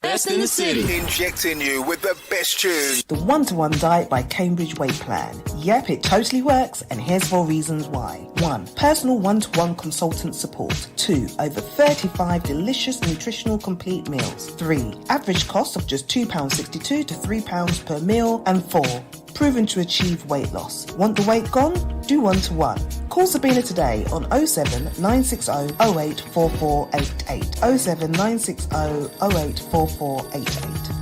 Best in the city. Injecting you with the best tunes. The One-to-One Diet by Cambridge Weight Plan. Yep, it totally works, and here's 4 reasons why. 1. Personal one-to-one consultant support. 2. Over 35 delicious nutritional complete meals. 3. Average cost of just £2.62 to £3 per meal. And 4. Proven to achieve weight loss. Want the weight gone? Do One-to-One. Call Sabina today on 07 960 08 4488. 07 960 08 4488.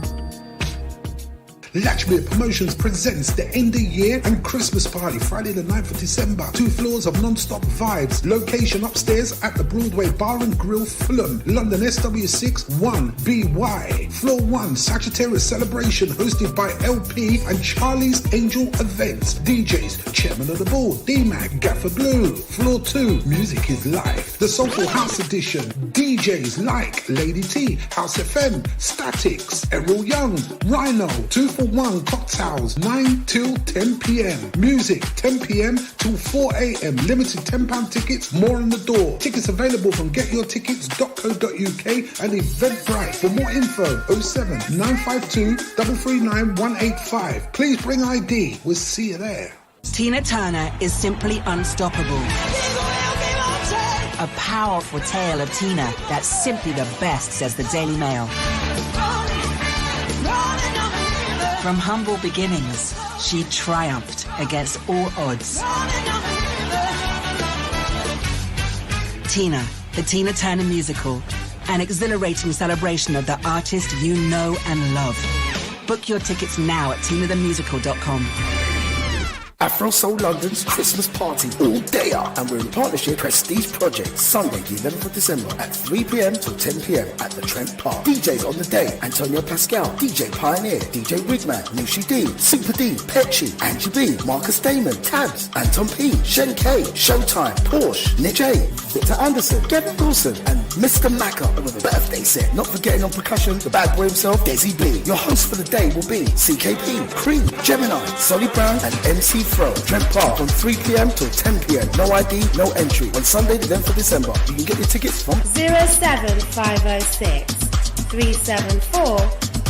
Latchmere Promotions presents the end of year and Christmas party, Friday the 9th of December. 2 floors of non-stop vibes. Location upstairs at the Broadway Bar and Grill, Fulham, London SW6 1BY. Floor 1, Sagittarius Celebration hosted by LP and Charlie's Angel Events. DJs, Chairman of the Board, D-Mac, Gaffer Blue. Floor 2, Music is Life. The Soulful House Edition. DJs like Lady T, House FM, Statics, Errol Young, Rhino, 241 cocktails, 9 till 10 p.m. Music, 10 p.m. till 4 a.m. Limited £10 tickets, more on the door. Tickets available from getyourtickets.co.uk and Eventbrite. For more info, 07 952 339 185. Please bring ID. We'll see you there. Tina Turner is simply unstoppable. A powerful tale of Tina that's simply the best, says the Daily Mail. From humble beginnings, she triumphed against all odds. Tina, the Tina Turner musical, an exhilarating celebration of the artist you know and love. Book your tickets now at tinathemusical.com. Afro Soul London's Christmas party all day up, and we're in partnership with Prestige Project. Sunday the 11th of December at 3 p.m. till 10 p.m. at the Trent Park. DJs on the day: Antonio Pascal, DJ Pioneer, DJ Wigman, Nushi D, Super D, Petchy, Angie B, Marcus Damon, Tabs, Anton P, Shen K, Showtime, Porsche, Nick J, Victor Anderson, Kevin Wilson, and Mr. Macca with a birthday set. Not forgetting on percussion, the bad boy himself, Desi B. Your host for the day will be CKP, Cream, Gemini, Solly Brown, and MC Throw. Trent Park from 3 p.m. till 10 p.m. No ID, no entry. On Sunday, the 10th of December. You can get your tickets from 07506 374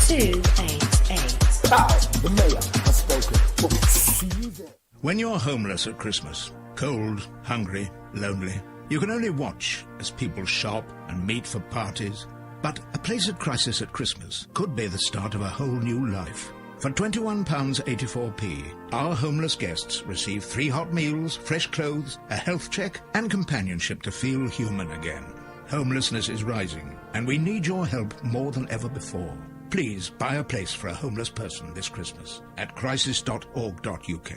288. Pow! The mayor has spoken. We'll see you there. When you're homeless at Christmas, cold, hungry, lonely, you can only watch as people shop and meet for parties. But a place at Crisis at Christmas could be the start of a whole new life. For £21.84p, our homeless guests receive 3 hot meals, fresh clothes, a health check, and companionship to feel human again. Homelessness is rising, and we need your help more than ever before. Please buy a place for a homeless person this Christmas at crisis.org.uk.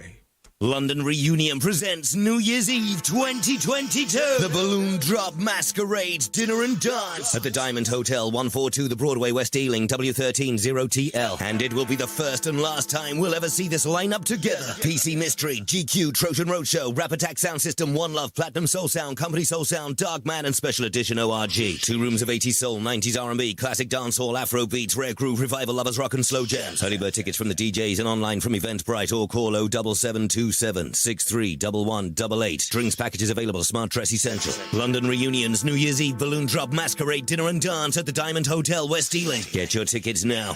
London Reunion presents New Year's Eve 2022. The Balloon Drop Masquerade Dinner and Dance at the Diamond Hotel, 142 the Broadway, West Ealing, W13 0TL. And it will be the first and last time we'll ever see this lineup together. PC Mystery, GQ, Trojan Roadshow, Rap Attack Sound System, One Love, Platinum Soul Sound, Company Soul Sound, Dark Man, and Special Edition ORG. 2 rooms of 80s soul, 90s R&B, classic dancehall, Afro beats, rare groove, revival, lovers rock, and slow jams. Early bird tickets from the DJs and online from Eventbrite, or call 07727 631188. Drinks packages available. Smart Dress Essential. London Reunions New Year's Eve Balloon Drop Masquerade Dinner and Dance at the Diamond Hotel, West Ealing. Get your tickets now.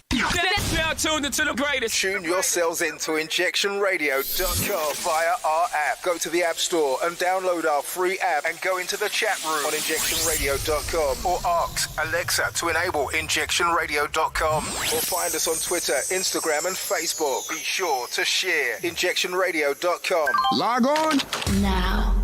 Now tuned into the greatest. Tune yourselves into injectionradio.com via our app. Go to the App Store and download our free app and go into the chat room on injectionradio.com, or ask Alexa to enable injectionradio.com, or find us on Twitter, Instagram, and Facebook. Be sure to share injectionradio.com. Log on Now.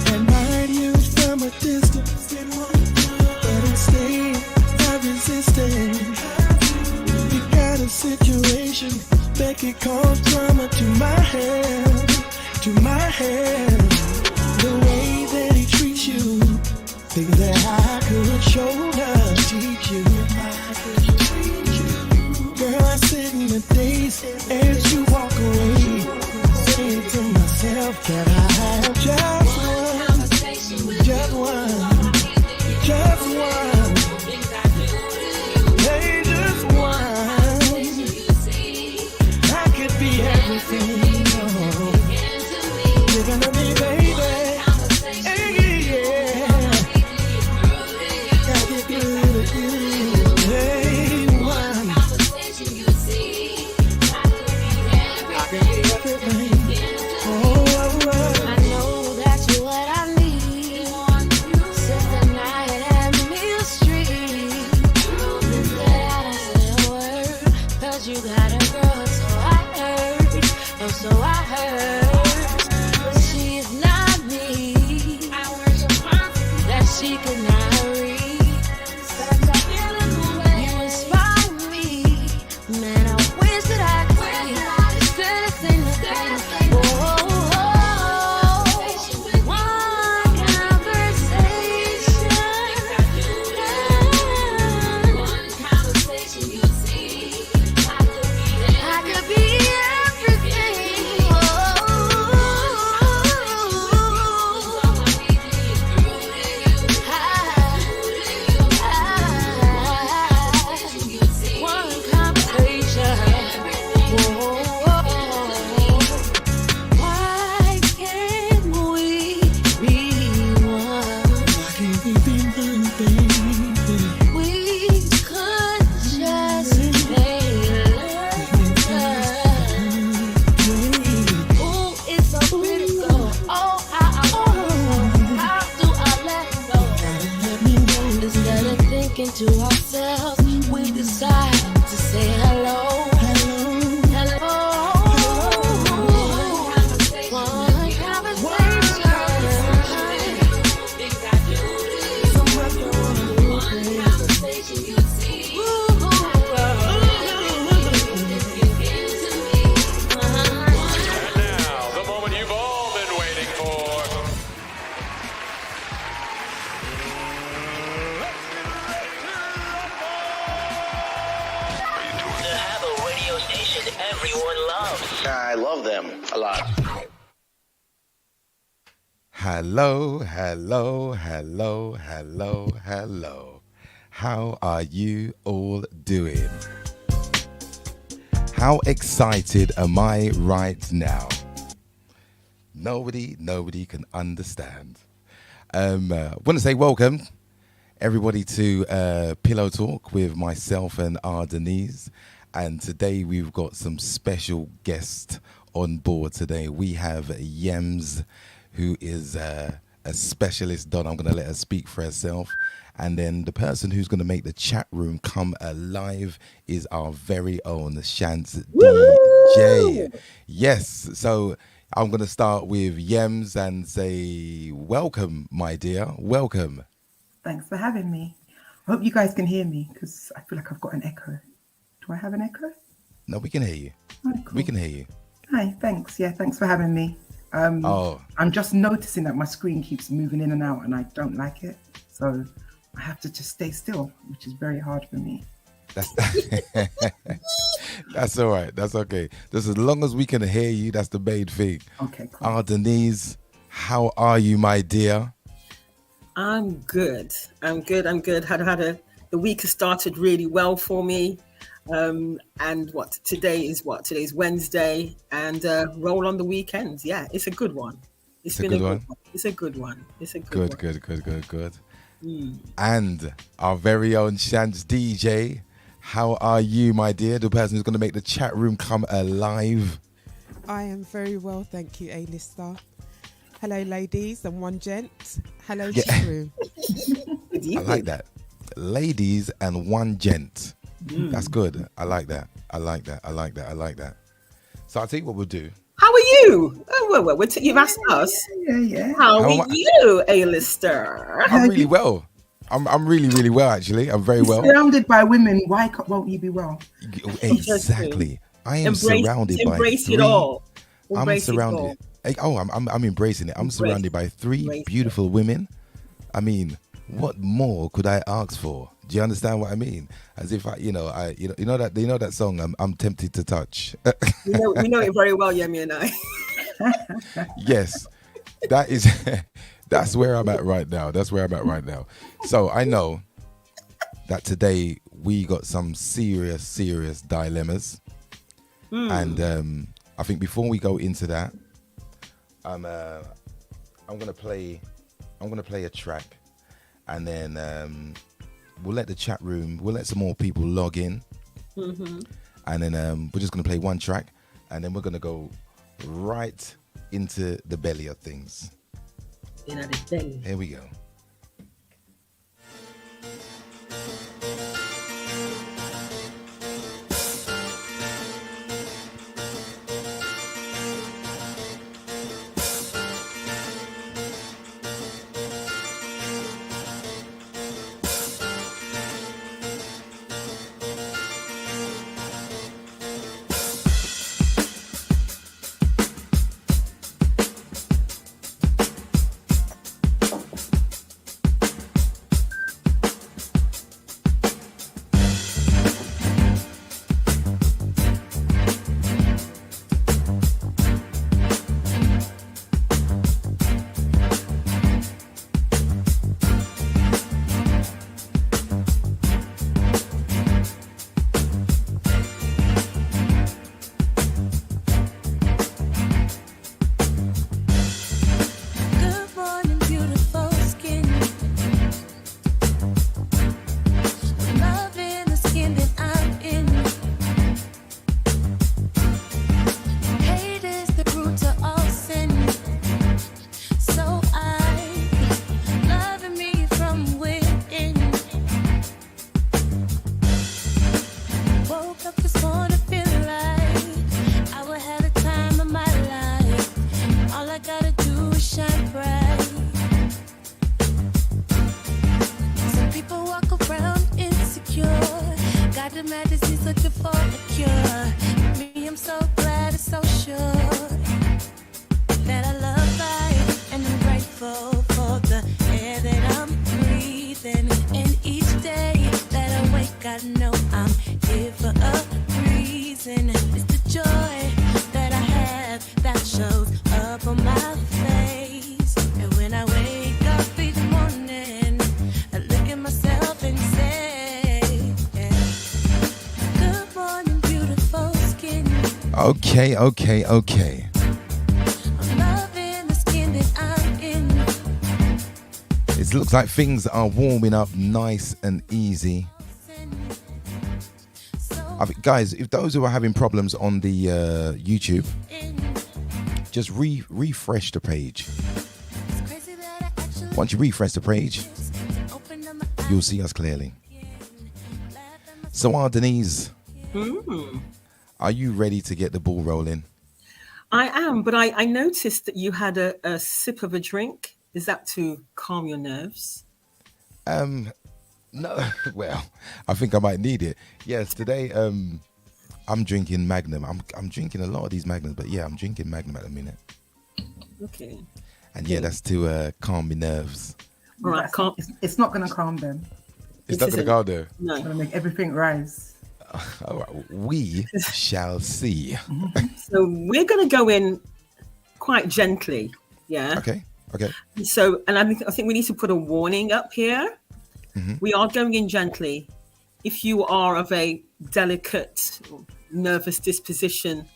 And I knew from a distance, but instead I resisted. You got a situation that could cause drama to my head. To my head, the way that he treats you, think that I could shoulder teach you. Girl, I sit in the days as you walk away, saying to myself that I have just one, just one, just one, hey, just one. thinking to ourselves, we decide to say hello. I love them a lot. Hello, hello, hello, hello, hello. How are you all doing? How excited am I right now? Nobody can understand. I want to say welcome, everybody, to Pillow Talk with myself and Denise. And today we've got some special guests on board today. We have Yems, who is a specialist Don. I'm going to let her speak for herself. And then the person who's going to make the chat room come alive is our very own Shantz DJ. Yes, so I'm going to start with Yems and say, welcome, my dear. Welcome. Thanks for having me. I hope you guys can hear me because I feel like I've got an echo. Do I have an echo? No, we can hear you. Oh, cool. We can hear you. Hi, thanks. Yeah, thanks for having me. I'm just noticing that my screen keeps moving in and out and I don't like it. So I have to just stay still, which is very hard for me. That's all right. That's okay. Just as long as we can hear you, that's the main thing. Okay, cool. Denise, how are you, my dear? I'm good. The week has started really well for me. And today's Wednesday, and roll on the weekend. Yeah, it's a good one. It's a good one. Good. And our very own Shantz DJ, how are you, my dear? The person who's going to make the chat room come alive. I am very well, thank you, A-lister. Hello, ladies and one gent. Hello, chat room. I like that. Ladies and one gent. That's good. I like that. So I'll tell you what we'll do. How are you? You've asked us. Yeah. How are you, A-lister? I'm really well. I'm really well, actually. I'm very well. Surrounded by women, why won't you be well? Exactly. I am surrounded by Embrace it all. I'm surrounded. I'm embracing it. I'm surrounded by three beautiful women. I mean, what more could I ask for? Do you understand what I mean? As if you know that song. I'm tempted to touch. we know it very well, Yemi and I. Yes, that's where I'm at right now. So I know that today we got some serious dilemmas, and I think before we go into that, I'm gonna play a track, and then we'll let some more people log in, and then we're just gonna play one track, and then we're gonna go right into the belly of things. Here we go. the medicine's looking for a cure. Me, I'm so glad it's so sure that I love life, and I'm grateful for the air that I'm breathing. And each day that I wake, I know I'm here for a reason. It's the joy that I have that shows up on my face. And when I wake up each morning, I look at myself and say, yeah, good morning, beautiful skin. Okay. I'm loving the skin that I'm in. It looks like things are warming up nice and easy. Guys, if those who are having problems on the YouTube, just refresh the page. Once you refresh the page, you'll see us clearly. So, Denise, are you ready to get the ball rolling? I am, but I noticed that you had a sip of a drink. Is that to calm your nerves? No, well, I think I might need it. Yes, today I'm drinking Magnum. I'm drinking a lot of these Magnums, but yeah, I'm drinking Magnum at the minute. Okay. And yeah, that's to calm my nerves. All right, it's not going to calm them. It's not going to calm them. No. It's going to make everything rise. All right, we shall see. So we're going to go in quite gently. Yeah. Okay. So, and I think we need to put a warning up here. Mm-hmm. We are going in gently. If you are of a delicate, nervous disposition,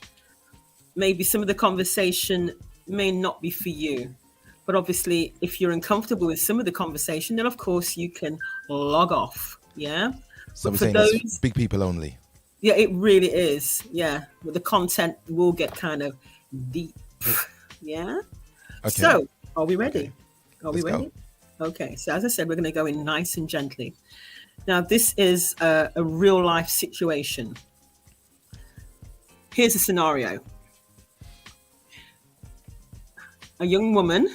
maybe some of the conversation may not be for you. But obviously, if you're uncomfortable with some of the conversation, then of course you can log off. Yeah. So we're saying it's big people only. Yeah, it really is. Yeah. But the content will get kind of deep. Yeah. Okay. So are we ready? Okay. Are we ready? Go. Okay. So as I said, we're going to go in nice and gently. Now, this is a real life situation. Here's a scenario. A young woman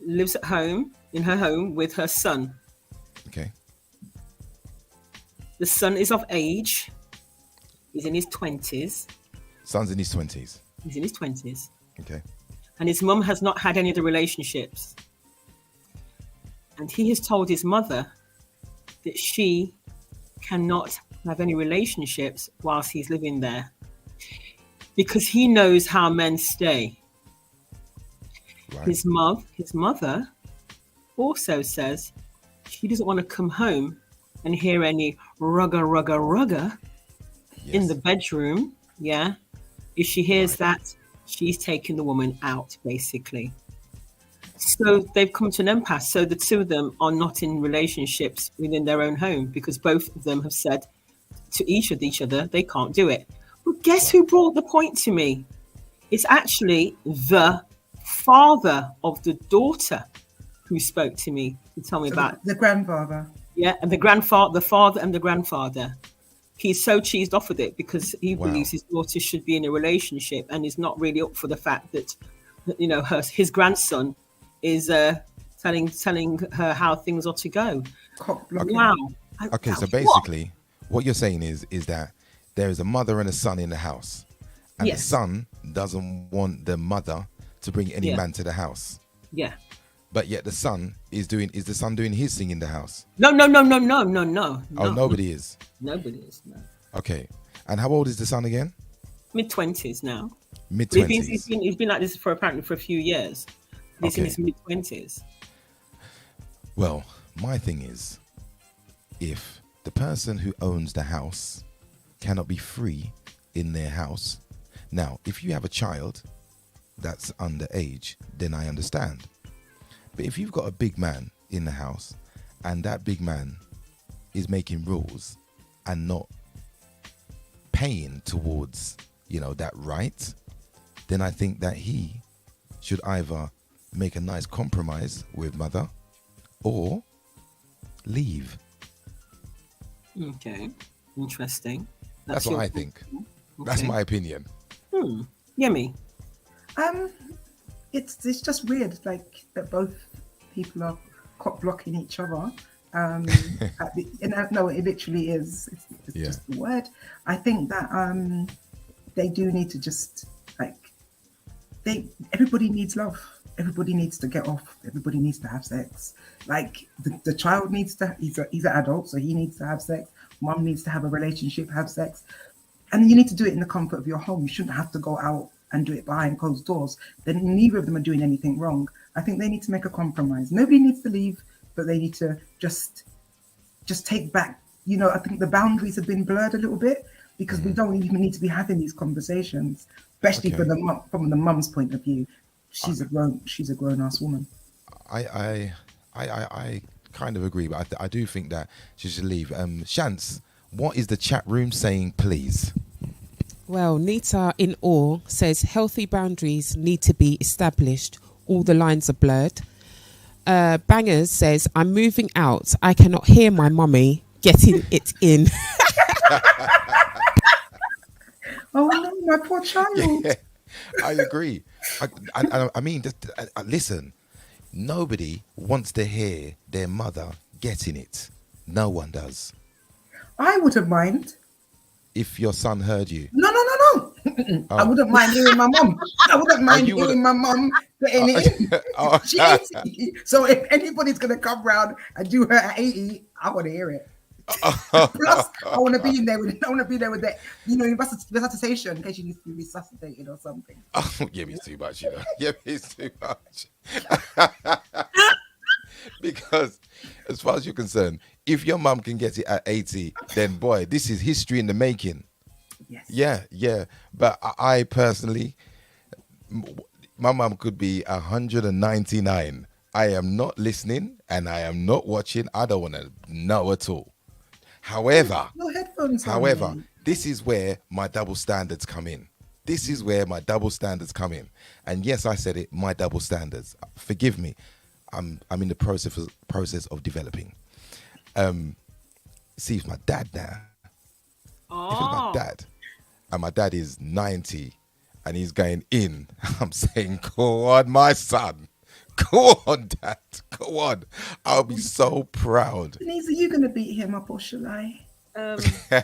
lives at home, in her home, with her son. Okay. The son is of age. He's in his 20s. Son's in his 20s. He's in his 20s. Okay. And his mum has not had any of the relationships. And he has told his mother that she cannot have any relationships whilst he's living there, because he knows how men stay. Right. His mother also says she doesn't want to come home and hear any rugger in the bedroom. Yeah. If she hears that, she's taking the woman out, basically. So they've come to an impasse. So the two of them are not in relationships within their own home, because both of them have said to each other they can't do it. But guess who brought the point to me? It's actually the father of the daughter who spoke to me to tell me about the grandfather. Yeah, and the father and the grandfather. He's so cheesed off with it because he believes his daughter should be in a relationship, and is not really up for the fact that, you know, his grandson is telling her how things are to go. Wow. Okay, so basically what you're saying is that there is a mother and a son in the house, and the son doesn't want the mother to bring any man to the house. Yeah. But yet the son is the son doing his thing in the house? No. Oh, nobody is. Nobody is, no. Okay. And how old is the son again? Mid-20s now. Mid-20s. He's been like this for a few years. He's in his mid-20s. Well, my thing is, if the person who owns the house cannot be free in their house, now, if you have a child that's underage, then I understand. But if you've got a big man in the house, and that big man is making rules and not paying towards, that right, then I think that he should either make a nice compromise with mother or leave. Okay, interesting. That's what I think. Okay. That's my opinion. Yemi. It's just weird, like that both people are cock blocking each other. No, it literally is. It's just the word. I think that they do need to just everybody needs love. Everybody needs to get off. Everybody needs to have sex. Like the child needs to. He's an adult, so he needs to have sex. Mom needs to have a relationship, have sex, and you need to do it in the comfort of your home. You shouldn't have to go out and do it behind closed doors. Then neither of them are doing anything wrong. I think they need to make a compromise. Nobody needs to leave, but they need to just take back. I think the boundaries have been blurred a little bit because we don't even need to be having these conversations, especially from the mum's point of view. She's a grown ass woman. I kind of agree, but I do think that she should leave. Shants, what is the chat room saying, please? Well, Nita in awe says healthy boundaries need to be established. All the lines are blurred. Bangers says, I'm moving out. I cannot hear my mummy getting it in. Oh no, my poor child. Yeah, I agree. I mean, listen, nobody wants to hear their mother getting it. No one does. I wouldn't mind. If your son heard you. No. I wouldn't mind hearing my mum. I wouldn't mind hearing my mum getting it. She's 80. So if anybody's going to come round and do her at 80, I want to hear it. Plus, I want to be in there with that, resuscitation in case she needs to be resuscitated or something. Oh, Yemi's too much, Yemi's too much. Because as far as you're concerned, if your mum can get it at 80, then boy, this is history in the making. Yes. Yeah. But I personally, my mum could be 199. I am not listening and I am not watching. I don't want to know at all. However, this is where my double standards come in. And yes, I said it, my double standards. Forgive me. I'm in the process of developing. See, it's my dad now. If it's my dad, and my dad is 90, and he's going in, I'm saying, go on, my son. Go on, Dad. Go on. I'll be so proud. Denise, are you going to beat him up or shall I? Okay.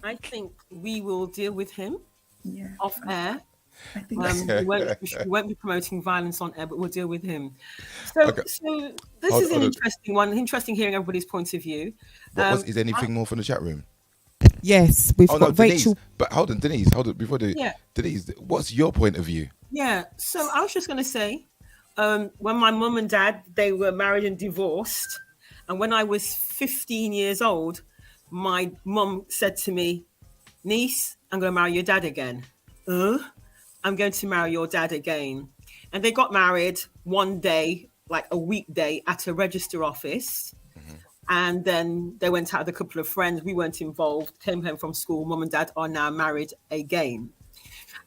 I think we will deal with him off air. I think we won't be promoting violence on air, but we'll deal with him. So this is an interesting one. Interesting hearing everybody's point of view. Is there anything more from the chat room? Yes, we've got Rachel. Denise, but hold on, Denise. Before Denise, what's your point of view? Yeah. So I was just going to say, when my mum and dad, they were married and divorced, and when I was 15 years old, my mum said to me, "Niece, I'm going to marry your dad again." I'm going to marry your dad again. And they got married one day, like a weekday, at a register office. Mm-hmm. And then they went out with a couple of friends. We weren't involved, came home from school. Mum and dad are now married again.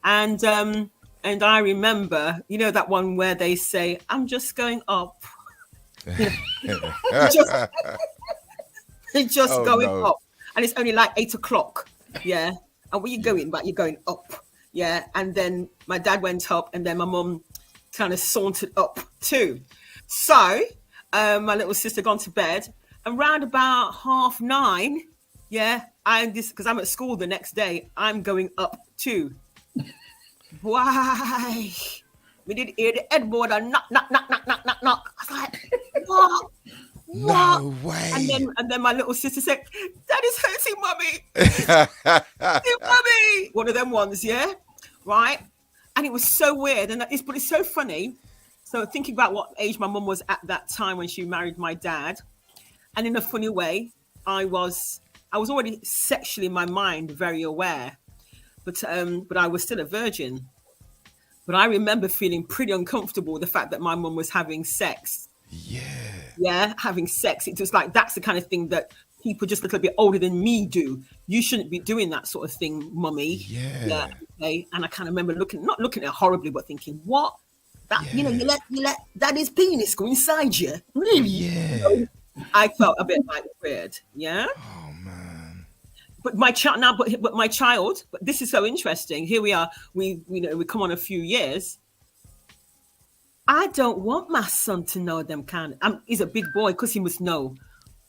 And I remember, that one where they say, I'm just going up. Going up. And it's only like 8 o'clock. Yeah. And where you going? But you're going up. Yeah, and then my dad went up, and then my mum kind of sauntered up too. So my little sister gone to bed, and round about 9:30, because I'm at school the next day, I'm going up too. Why? We did hear the headboard and knock. I was like, what? No way. And then my little sister said, "That is hurting, Mummy." Mummy. One of them ones, yeah? Right? And it was so weird. But it's so funny. So thinking about what age my mum was at that time when she married my dad. And in a funny way, I was already sexually in my mind very aware. But I was still a virgin. But I remember feeling pretty uncomfortable with the fact that my mum was having sex. Yeah, having sex. It was like, that's the kind of thing that people just a little bit older than me do. You shouldn't be doing that sort of thing, Mummy. Yeah. Okay. And I kind of remember not looking at it horribly, but thinking, what? That you let daddy's penis go inside you? Really? Yeah. I felt a bit like weird. Yeah. Oh man. But my child now, but my child. But this is so interesting. Here we are. We come on a few years. I don't want my son to know them kind. He's a big boy because he must know.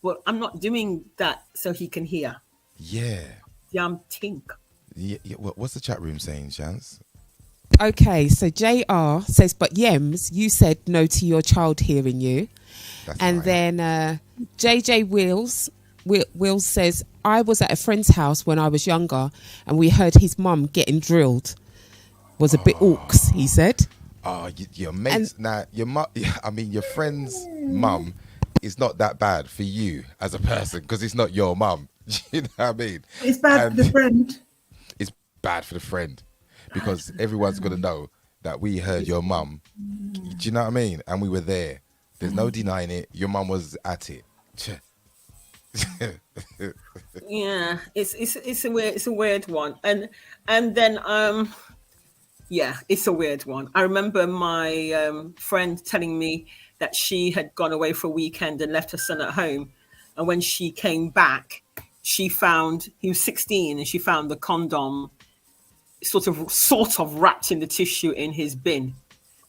Well, I'm not doing that so he can hear. Yeah. Damn tink. Yeah. What's the chat room saying, Chance? Okay, so JR says, but Yems, you said no to your child hearing you. That's and right. then JJ Wills says, I was at a friend's house when I was younger and we heard his mum getting drilled. Was a bit orcs, he said. Oh, your mates. Now, your mum, I mean, your friend's mum is not that bad for you as a person because it's not your mum. You know what I mean? It's bad for the friend. It's bad for the friend because everyone's going to know that we heard your mum. Do you know what I mean? And we were there. There's no denying it. Your mum was at it. Yeah, it's a weird one, and then yeah, it's a weird one. I remember my friend telling me that she had gone away for a weekend and left her son at home, and when she came back, she found he was 16, and she found the condom sort of wrapped in the tissue in his bin.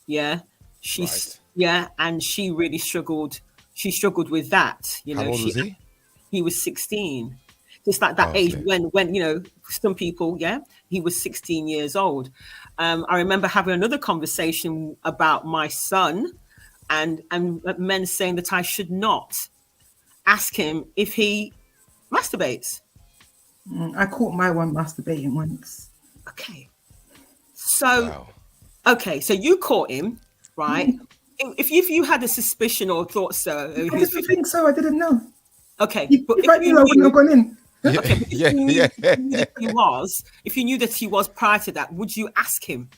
Yeah, yeah, and she really struggled. She struggled with that. You know, How old was he? He was 16. Just like that age when you know, some people, yeah, he was 16 years old. I remember having another conversation about my son and men saying that I should not ask him if he masturbates. I caught my one masturbating once. Okay. So, okay, so you caught him, right? If you had a suspicion or thought so. I didn't think so. I didn't know. Okay. But if I knew, I wouldn't have gone in. Okay, if you knew that he was prior to that, would you ask him?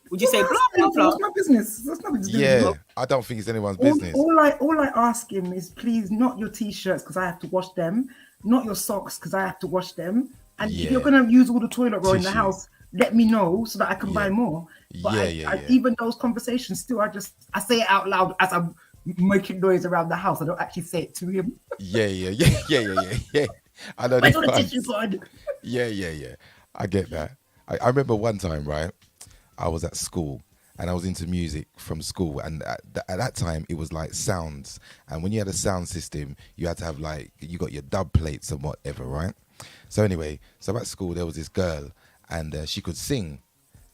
Would you say blah blah blah? That's my business. That's nothing to do Yeah, with me. I don't think it's anyone's business. All I ask him is, please, not your t-shirts because I have to wash them, not your socks because I have to wash them, and if you're gonna use all the toilet roll in the house, let me know so that I can buy more. But even those conversations, still, I say it out loud as I'm making noise around the house. I don't actually say it to him. Yeah. I know. Where's all the tissue gone? Yeah. I get that. I remember one time, right? I was at school and I was into music from school, and at that time it was like sounds. And when you had a sound system, you had to have you got your dub plates and whatever, right? So anyway, at school there was this girl, and she could sing,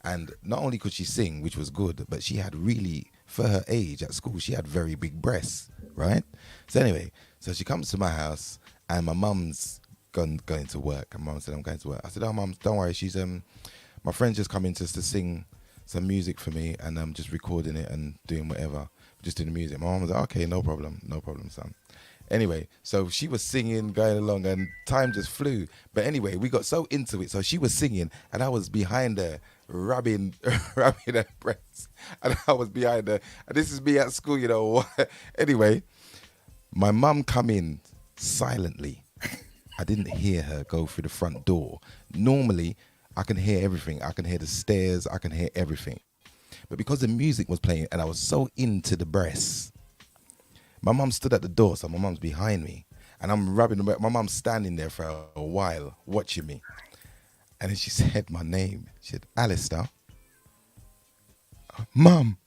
and not only could she sing, which was good, but she had really, for her age at school, she had very big breasts, right? So anyway, so she comes to my house. And my mum's going to work. And mum said, I'm going to work. I said, oh, mum, don't worry. She's my friend's just coming just to sing some music for me, and I'm just recording it and doing whatever. Just doing the music. My mum was like, okay, no problem, son. Anyway, so she was singing, going along, and time just flew. But anyway, we got so into it. So she was singing, and I was behind her, rubbing her breasts. And I was behind her. And this is me at school, you know. Anyway, my mum come in silently. I didn't hear her go through the front door. Normally, I can hear everything. I can hear the stairs. I can hear everything. But because the music was playing and I was so into the breasts, my mum stood at the door, so my mum's behind me. And I'm rubbing the. My mum's standing there for a while, watching me. And then she said my name. She said, Alistair. Mum.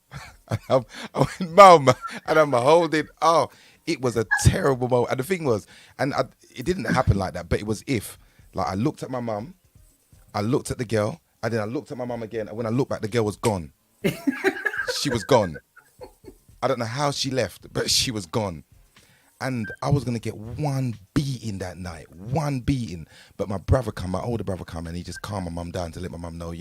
I went, Mum. And I'm holding. Oh, it was a terrible moment. And the thing was, it didn't happen like that, but it was I looked at my mum, I looked at the girl, and then I looked at my mum again, and when I looked back, the girl was gone. She was gone. I don't know how she left, but she was gone. And I was going to get one beating that night, one beating. But my older brother come, and he just calmed my mum down to let my mum know,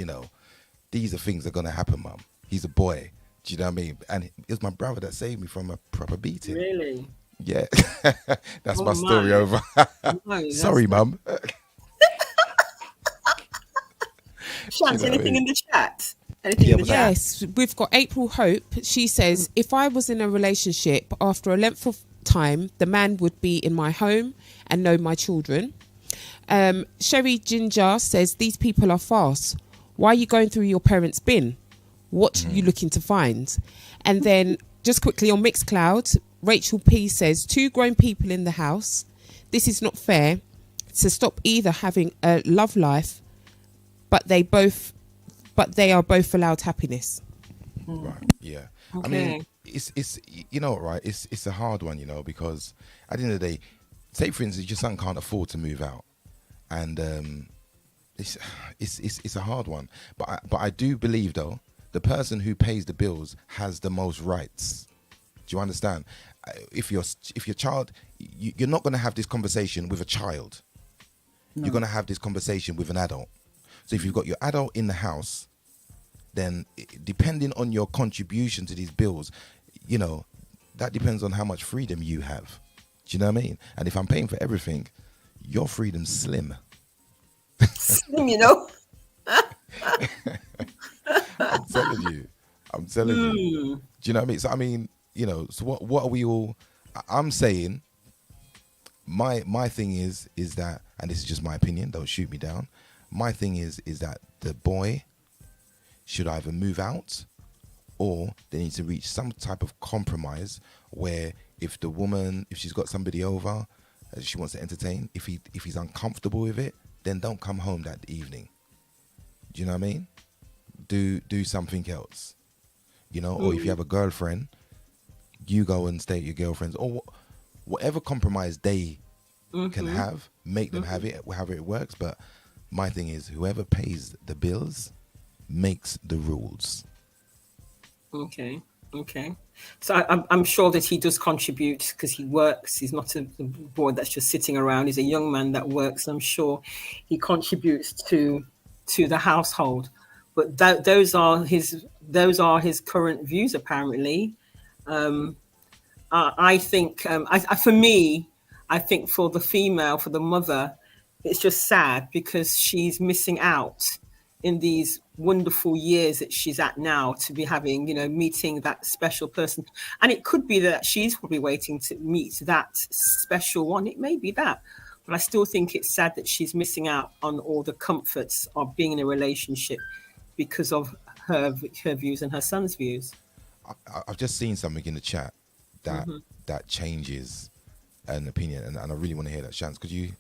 these are things that are going to happen, mum. He's a boy. Do you know what I mean? And it was my brother that saved me from a proper beating. Really? Yeah. That's my story over. Sorry, mum. Shans, anything in the chat? Yes, we've got April Hope. She says, if I was in a relationship, after a length of time, the man would be in my home and know my children. Sherry Ginger says, these people are fast. Why are you going through your parents' bin? What are you looking to find? And then just quickly on Mixcloud, Rachel P says, 2 grown people in the house. This is not fair to stop either having a love life, but they are both allowed happiness. Right. Yeah. Okay. I mean, it's you know what, right? It's a hard one, because at the end of the day, say for instance, your son can't afford to move out, and it's a hard one. But I do believe though, the person who pays the bills has the most rights. Do you understand? If your child, you're not going to have this conversation with a child. No. You're going to have this conversation with an adult. So if you've got your adult in the house, then depending on your contribution to these bills, you know, that depends on how much freedom you have. Do you know what I mean? And if I'm paying for everything, your freedom's slim. Slim, you know. I'm telling you. Do you know what I mean? So I mean, you know, so what are we all? I'm saying. My thing is that, and this is just my opinion. Don't shoot me down. My thing is that the boy should either move out, or they need to reach some type of compromise where if the woman, if she's got somebody over, she wants to entertain, if he's uncomfortable with it, then don't come home that evening. Do you know what I mean? Do something else, you know. Or if you have a girlfriend, you go and stay at your girlfriend's, or whatever compromise they can have, make them have it, however it works. But my thing is, whoever pays the bills makes the rules. Okay. So I'm sure that he does contribute because he works. He's not a boy that's just sitting around. He's a young man that works. I'm sure he contributes to the household. But those are his current views, apparently. I think for me, I think for the female, for the mother, it's just sad because she's missing out in these wonderful years that she's at now to be having, you know, meeting that special person. And it could be that she's probably waiting to meet that special one. It may be that. But I still think it's sad that she's missing out on all the comforts of being in a relationship because of her views and her son's views. I've just seen something in the chat that changes an opinion, and I really want to hear that. Shans, could you?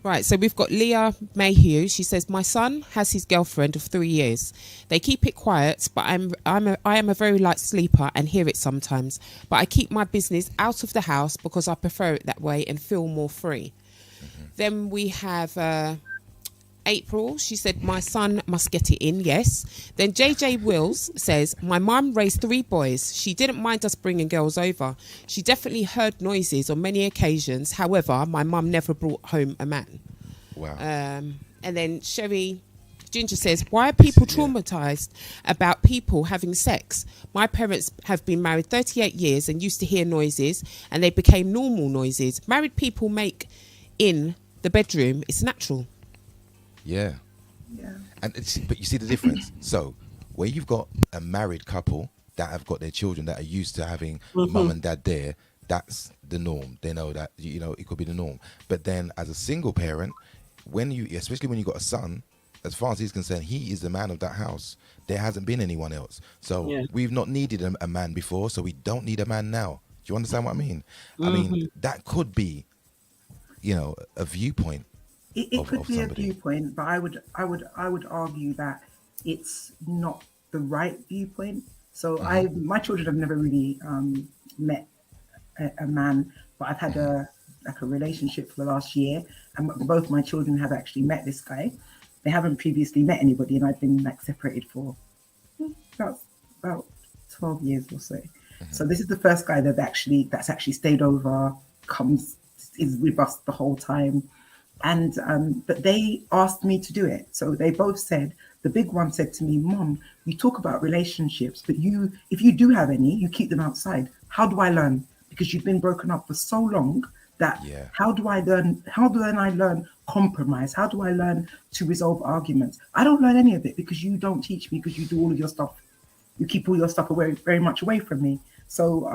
Right, so we've got Leah Mayhew. She says, my son has his girlfriend of 3 years. They keep it quiet, but I am a very light sleeper and hear it sometimes. But I keep my business out of the house because I prefer it that way and feel more free. Then we have April. She said, my son must get it in, yes. Then JJ Wills says, my mum raised 3 boys. She didn't mind us bringing girls over. She definitely heard noises on many occasions. However, my mum never brought home a man. Wow. And then Sherry Ginger says, why are people traumatized about people having sex? My parents have been married 38 years and used to hear noises, and they became normal noises. Married people make in the bedroom. It's natural. Yeah. And but you see the difference. So where you've got a married couple that have got their children that are used to having mum and dad there, that's the norm. They know that, you know, it could be the norm. But then as a single parent, especially when you got a son, as far as he's concerned, he is the man of that house. There hasn't been anyone else. So we've not needed a man before, so we don't need a man now. Do you understand what I mean? I mean, that could be, you know, a viewpoint. It could be somebody. A viewpoint, but I would argue that it's not the right viewpoint. So my children have never really met a man, but I've had a relationship for the last year, and both my children have actually met this guy. They haven't previously met anybody, and I've been like separated for about 12 years or so. So this is the first guy that's actually stayed over, is with us the whole time. And but they asked me to do it. So they both said, the big one said to me, Mom, you talk about relationships, but if you do have any, you keep them outside. How do I learn? Because you've been broken up for so long that how do I learn compromise? How do I learn to resolve arguments? I don't learn any of it because you don't teach me, because you do all of your stuff. You keep all your stuff away, very much away from me. So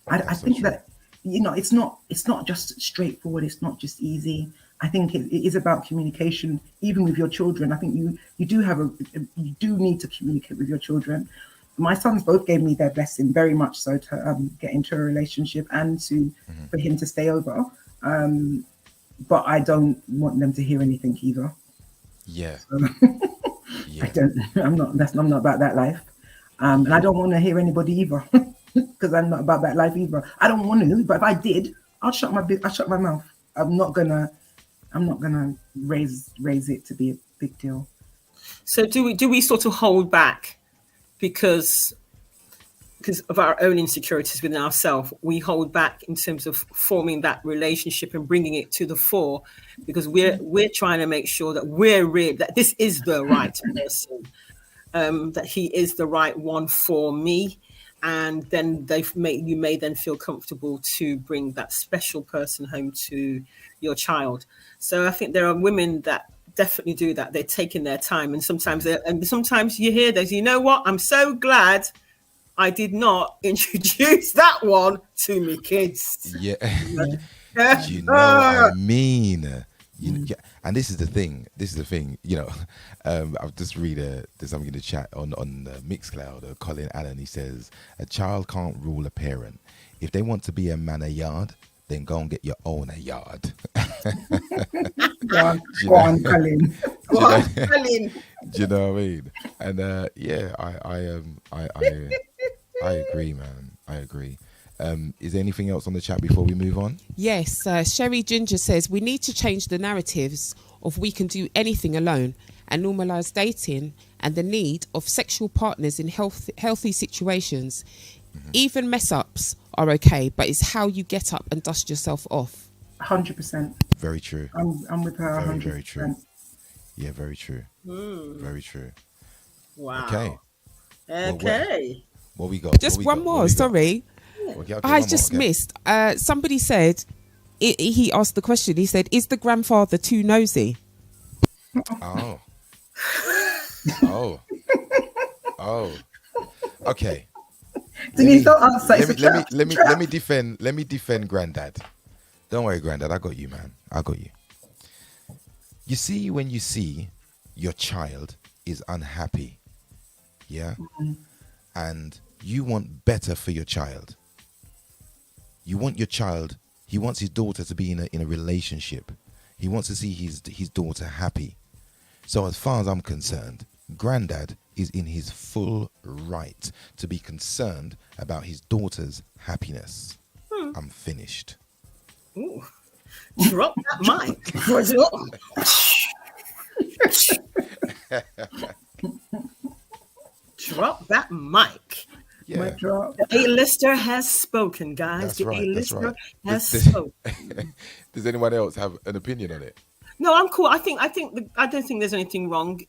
I think that, you know, it's not just straightforward. It's not just easy. I think it is about communication, even with your children. I think you do need to communicate with your children. My sons both gave me their blessing, very much so, to get into a relationship and for him to stay over. But I don't want them to hear anything either. Yeah. So, I'm not about that life. And I don't want to hear anybody either. Because I'm not about that life either. I don't want to, but if I did, I'll shut my mouth. I'm not gonna raise it to be a big deal. So do we sort of hold back because of our own insecurities within ourselves? We hold back in terms of forming that relationship and bringing it to the fore because we're trying to make sure that that this is the right person, that he is the right one for me. And then you may then feel comfortable to bring that special person home to your child. So I think there are women that definitely do that. They're taking their time, and sometimes you hear those. You know what? I'm so glad I did not introduce that one to me kids. Yeah, you know what I mean. Yeah. And this is the thing. You know, I'll just read there's something in the chat on Mixcloud. Colin Allen, he says, a child can't rule a parent. If they want to be a man a yard, then go and get your own a yard. Go on, Colin. Do you know what I mean? And yeah, I agree, man. I agree. Is there anything else on the chat before we move on? Yes, Sherry Ginger says we need to change the narratives of we can do anything alone and normalise dating and the need of sexual partners in healthy situations. Mm-hmm. Even mess ups are okay, but it's how you get up and dust yourself off. 100%. Very true. I'm with her. Very, 100%. very true. Yeah, very true. Very true. Wow. Okay. Okay. What we got? Just one more. Sorry. I just missed. Somebody said, he asked the question, he said, is the grandfather too nosy? Oh. Okay. Denise, don't answer. Let me defend Granddad. Don't worry, Granddad. I got you, man. I got you. You see, when you see your child is unhappy, yeah, and you want better for your child. You want your child. He wants his daughter to be in a relationship. He wants to see his daughter happy. So as far as I'm concerned, Granddad is in his full right to be concerned about his daughter's happiness. I'm finished. Ooh. Drop that mic. Drop that mic. Yeah. The A-lister has spoken, guys. That's the right. A-lister has spoken. Does anyone else have an opinion on it? No, I'm cool. I don't think there's anything wrong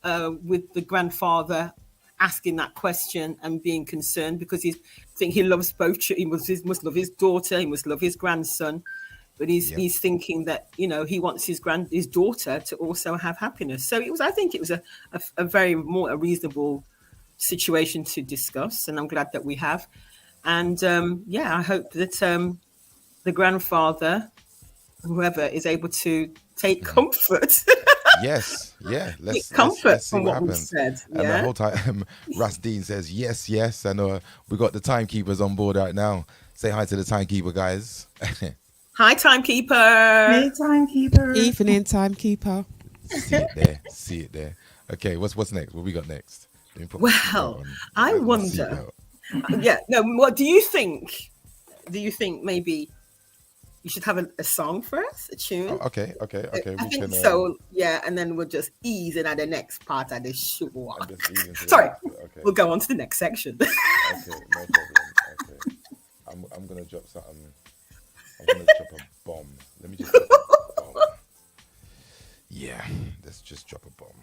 with the grandfather asking that question and being concerned because he loves both. He must love his daughter. He must love his grandson. But he's thinking that, you know, he wants his daughter to also have happiness. So I think it was a very more reasonable situation to discuss, and I'm glad that we have. And I hope that the grandfather, whoever, is able to take comfort. Yes, yeah. Let's see from what we've said. And the whole time, Ras Dean says yes, and we got the timekeepers on board right now. Say hi to the timekeeper, guys. Hi, timekeeper. Hey, timekeeper. Evening, timekeeper. See it there. Okay, what's next? What we got next? Well, I wonder. What do you think? Do you think maybe you should have a song for us, a tune? Oh, okay. I think so. Yeah, and then we'll just ease in at the next part of the show. Sorry, we'll go on to the next section. Okay, no problem. Okay, I'm gonna drop something. I'm gonna drop a bomb. Let me just drop a bomb. Yeah, let's just drop a bomb.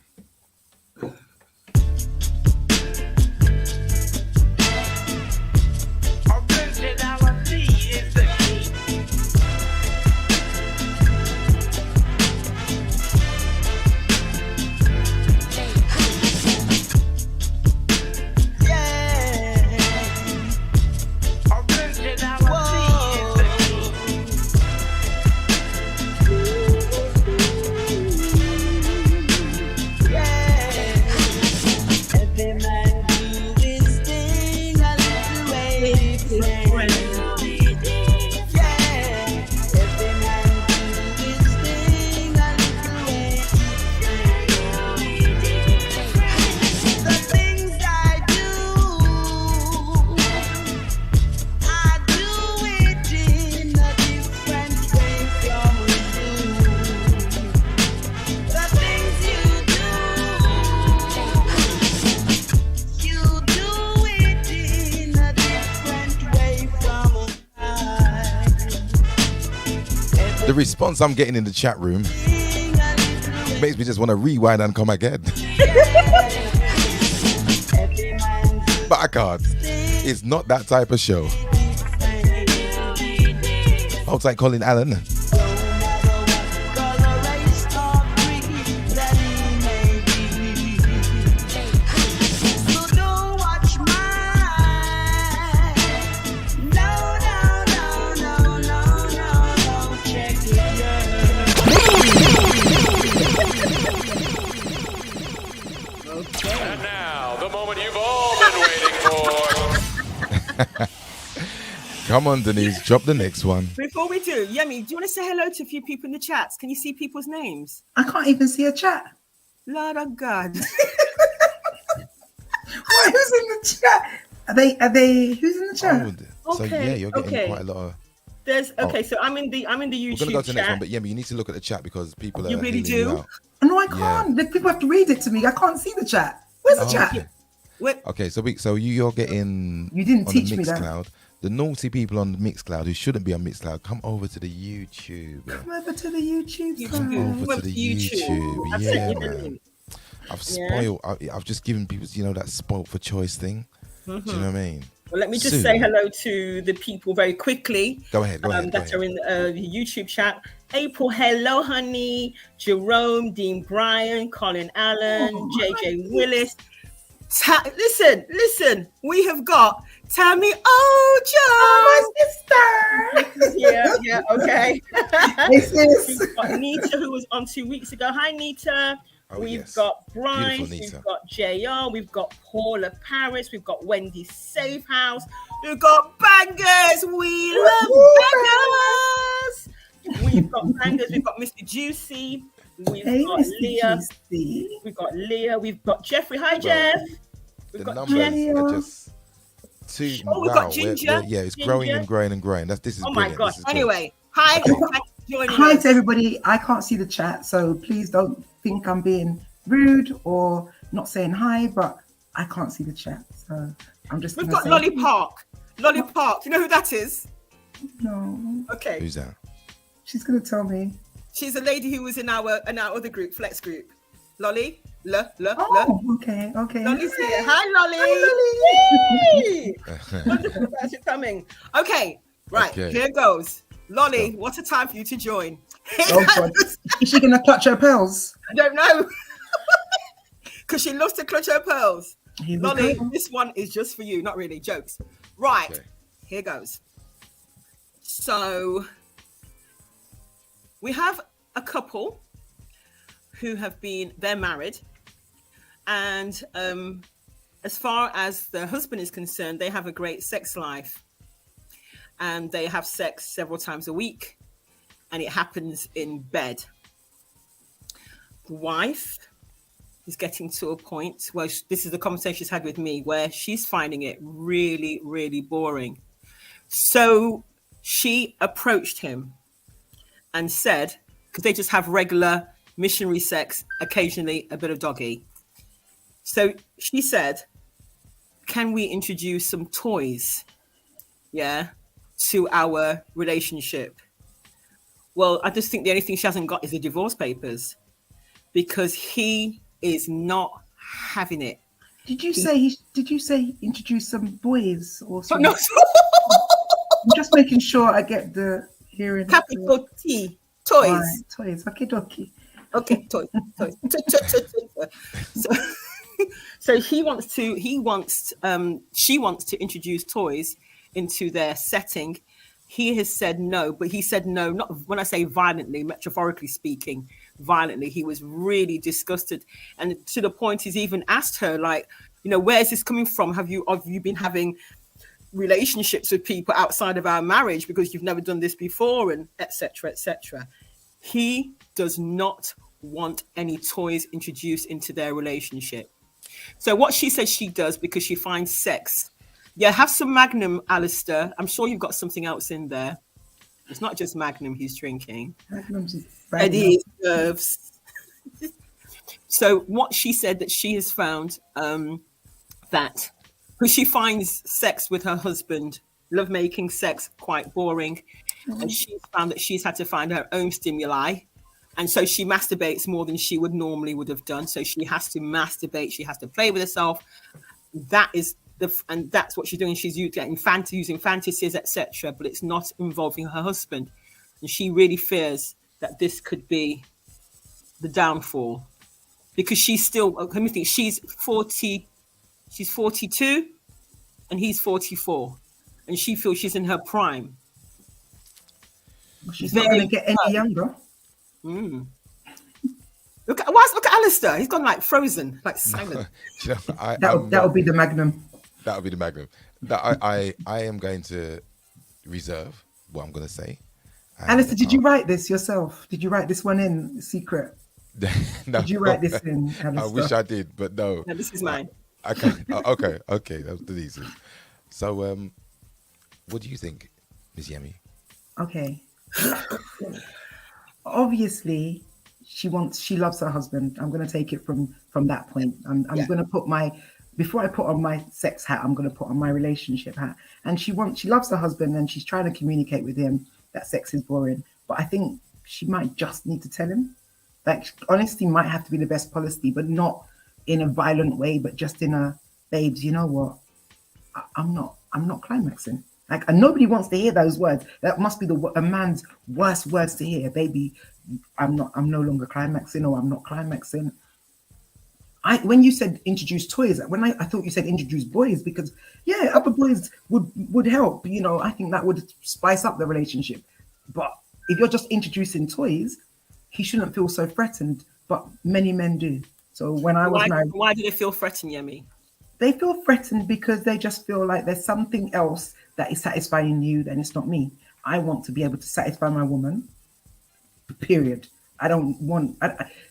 Originality is the key. Yeah. The response I'm getting in the chat room makes me just want to rewind and come again. But I can't. It's not that type of show. Hold tight, Colin Allen. And now, the moment you've all been waiting for. Come on, Denise, drop the next one. Before we do, Yemi, do you want to say hello to a few people in the chats? Can you see people's names? I can't even see a chat. Lord of God. What? Who's in the chat? Are they? Who's in the chat? So yeah, you're getting quite a lot of. There's so I'm in the YouTube We're gonna go to the chat. next one, but yeah, you need to look at the chat because people are. You really healing do? you out. No, I can't. The people have to read it to me. I can't see the chat. Where's the chat? Okay, so you're getting. You didn't on teach the me that. Mixcloud. The naughty people on the Mixcloud who shouldn't be on Mixcloud, come over to the YouTube. Come over to the YouTube. Come over to the YouTube. I've Yeah, sent you the man. link. I've spoiled. I've just given people, that spoiled for choice thing. Do you know what I mean? Well, let me just Sue. say hello to the people very quickly. Go ahead. That are in the YouTube chat. April, hello, honey. Jerome, Dean Bryan, Colin Allen, JJ Willis. Listen. We have got Tammy Ojo, my sister. Yeah, okay. Hey, sis. We've got Nita, who was on 2 weeks ago. Hi, Nita. We've got Bryce, Beautiful, we've got JR, we've got Paula Paris, we've got Wendy Safehouse, we've got bangers. We love bangers. We've got bangers. We've got Mr. Juicy. We've got Mr. Leah. Juicy. We've got Leah. We've got Jeffrey. Hi, Jeff. We've The got numbers Jenny. are just too. Oh, we've got Ginger. Yeah, it's Ginger. growing and growing and growing. This is. Oh my brilliant. gosh. This is good. Anyway, hi. Okay. Thanks for joining Hi us. to everybody. I can't see the chat, so please don't think I'm being rude or not saying hi, but I can't see the chat, so I'm just. We've gonna got say- Lolly Park. Lolly Park. You know who that is? No. Okay. Who's that? She's gonna tell me. She's a lady who was in our other group, Flex group. Lolly. Oh, okay. Lolly's here. Hi, Lolly. Yay! Wonderful that you're coming. Okay, right. Okay. Here goes. Lolly, what a time for you to join. Oh God. Is she gonna clutch her pearls? I don't know. Because she loves to clutch her pearls. Here we Lolly, go. this one is just for you. Not really. Jokes. Right. Okay. Here goes. So we have a couple who they're married. And as far as the husband is concerned, they have a great sex life. And they have sex several times a week. And it happens in bed. The wife is getting to a point where this is the conversation she's had with me, where she's finding it really, really boring. So she approached him and said, because they just have regular missionary sex, occasionally a bit of doggy. So she said, can we introduce some toys, to our relationship? Well, I just think the only thing she hasn't got is the divorce papers, because he is not having it. Did you say introduce some boys or something? No. I'm just making sure I get the hearing. Capital T, toys. Right, toys. Okay. Okay, toys. So she wants to introduce toys into their setting. He has said no, but he said no, not when I say violently, metaphorically speaking, violently. He was really disgusted. And to the point he's even asked her, like, where is this coming from? Have you been having relationships with people outside of our marriage because you've never done this before, and etc., etc. He does not want any toys introduced into their relationship. So what she says she does, because she finds sex. Yeah, have some Magnum, Alistair. I'm sure you've got something else in there. It's not just Magnum he's drinking. Magnum's is Eddie nerves. So what she said that she has found that because she finds sex with her husband, lovemaking sex, quite boring. and she's found that she's had to find her own stimuli. And so she masturbates more than she would have done. So she has to masturbate. She has to play with herself. And that's what she's doing. She's using fantasies, etc. But it's not involving her husband. And she really fears that this could be the downfall, because she's still. Let me think. She's 40. She's 42, and he's 44, and she feels she's in her prime. Well, she's not going to get any younger. Look at Alistair. He's gone like frozen, like silent. That would be the magnum. That would be the magnum. I am going to reserve what I'm going to say. Alistair, did you write this yourself? Did you write this one in secret? No, did you write this in, Alistair? I wish I did, but no. No, this is mine. Okay. That was Denise's. So, what do you think, Miss Yemi? Okay. Obviously, she loves her husband. I'm going to take it from that point. I'm going to put before I put on my sex hat, I'm going to put on my relationship hat. And she loves her husband, and she's trying to communicate with him that sex is boring. But I think she might just need to tell him. Like, honesty might have to be the best policy, but not in a violent way, but just in a, babes, you know what? I'm not climaxing. Like, and nobody wants to hear those words. That must be a man's worst words to hear. Baby, I'm no longer climaxing, or I'm not climaxing. When you said introduce toys, I thought you said introduce boys, because other boys would help. You know, I think that would spice up the relationship. But if you're just introducing toys, he shouldn't feel so threatened. But many men do. So when I was married, why do they feel threatened, Yemi? They feel threatened because they just feel like there's something else that is satisfying you, then it's not me. I want to be able to satisfy my woman. Period. I don't want,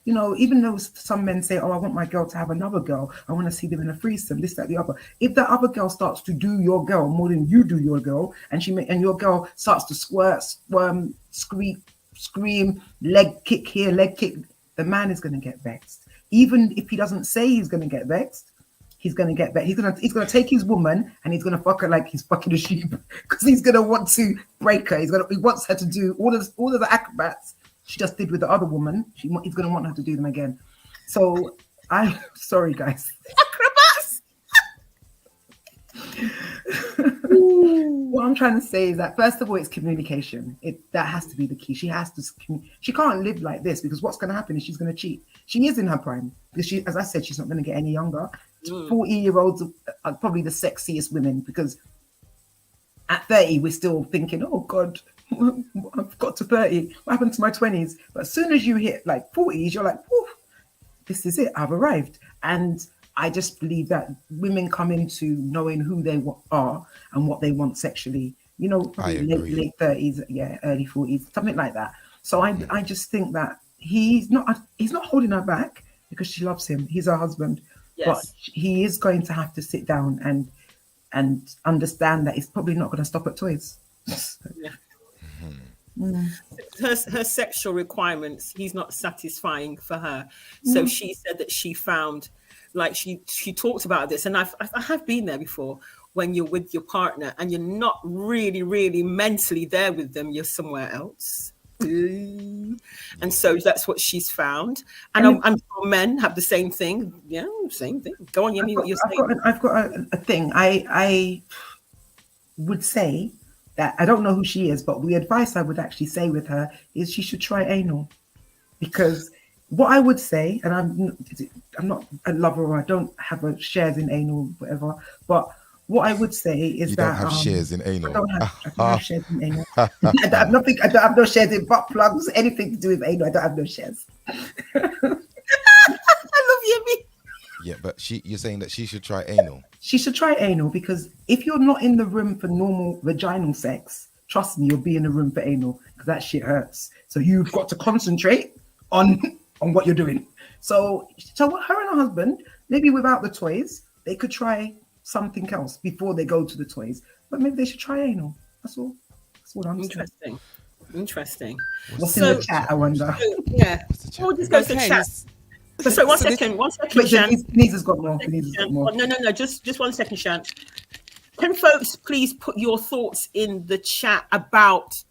even though some men say, oh, I want my girl to have another girl. I want to see them in a threesome, this, that, the other. If that other girl starts to do your girl more than you do your girl, and your girl starts to squirt, squirm, scream, leg kick here, leg kick, the man is going to get vexed. Even if he doesn't say he's going to get vexed, he's going to get vexed. He's going to take his woman and he's going to fuck her like he's fucking a sheep, because he's going to want to break her. He wants her to do all of the acrobats she just did with the other woman. He's going to want her to do them again. So sorry guys. Acrobats. What I'm trying to say is that, first of all, it's communication. That has to be the key. She can't live like this, because what's going to happen is she's going to cheat. She is in her prime, because as I said, she's not going to get any younger. 40-year-olds are probably the sexiest women, because at 30 we're still thinking, oh God, I've got to 30. What happened to my 20s? But as soon as you hit like 40s, you're like, this is it. I've arrived. And I just believe that women come into knowing who they are and what they want sexually. Probably late 30s, early 40s, something like that. So I just think that he's not holding her back, because she loves him. He's her husband. Yes. But he is going to have to sit down and understand that he's probably not going to stop at toys. Yeah. Her sexual requirements, he's not satisfying for her. So she said that she found, like she talked about this, and I have been there before, when you're with your partner and you're not really, really mentally there with them, you're somewhere else. And so that's what she's found. And I'm sure men have the same thing. Yeah, same thing. Go on, Yemi, what you're saying. I've got a thing. I would say that, I don't know who she is, but the advice I would actually say with her is she should try anal. Because what I would say, and I'm not a lover, or I don't have shares in anal, whatever, but what I would say is that you don't have shares in anal. I don't have shares in anal. I don't have no shares in butt plugs, anything to do with anal. I don't have no shares. I love Yemi. Yeah, but you're saying that she should try anal. She should try anal, because if you're not in the room for normal vaginal sex, trust me, you'll be in the room for anal, because that shit hurts. So you've got to concentrate on what you're doing. So her and her husband, maybe without the toys, they could try something else before they go to the toys, but maybe they should try anal. That's all I'm saying. Interesting. What's in the chat, I wonder? Yeah. We'll just go to the chat. So one second, Shan. Denise has got more. No. Just 1 second, Shan. Can folks please put your thoughts in the chat about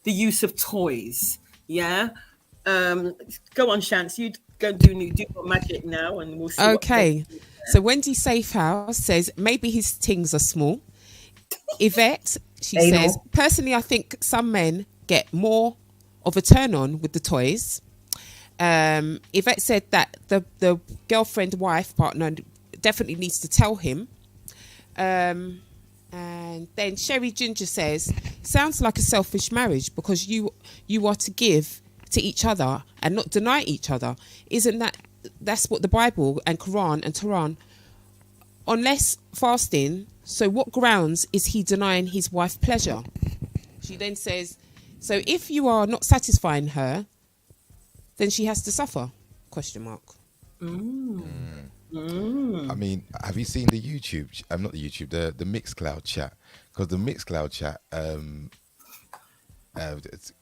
the use of toys. Yeah. Go on, Chance. You go do your magic now, and we'll see. Okay. So Wendy Safehouse says maybe his tings are small. Yvette, she says, personally, I think some men get more of a turn on with the toys. Yvette said that the girlfriend, wife, partner definitely needs to tell him. And then Sherry Ginger says, sounds like a selfish marriage because you are to give to each other and not deny each other. Isn't that's what the Bible and Quran and Quran, unless fasting, so what grounds is he denying his wife pleasure? She then says, so if you are not satisfying her, then she has to suffer? Question mark. I mean, have you seen the YouTube? Not the YouTube, the Mixcloud chat. Because the Mixcloud chat,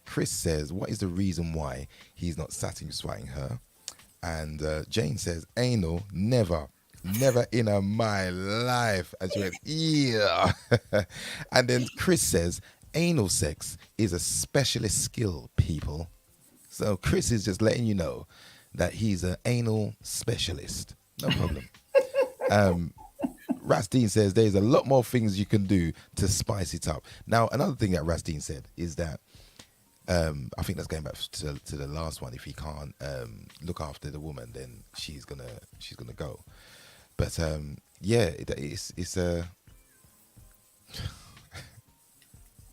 Chris says, what is the reason why he's not satisfying her? And Jane says, anal, never in my life. And she went, yeah. And then Chris says, anal sex is a specialist skill, people. So Chris is just letting you know that he's an anal specialist. No problem. Rastine says there's a lot more things you can do to spice it up. Now, another thing that Rastine said is that I think that's going back to the last one. If he can't look after the woman, then she's gonna go. But yeah, it's a.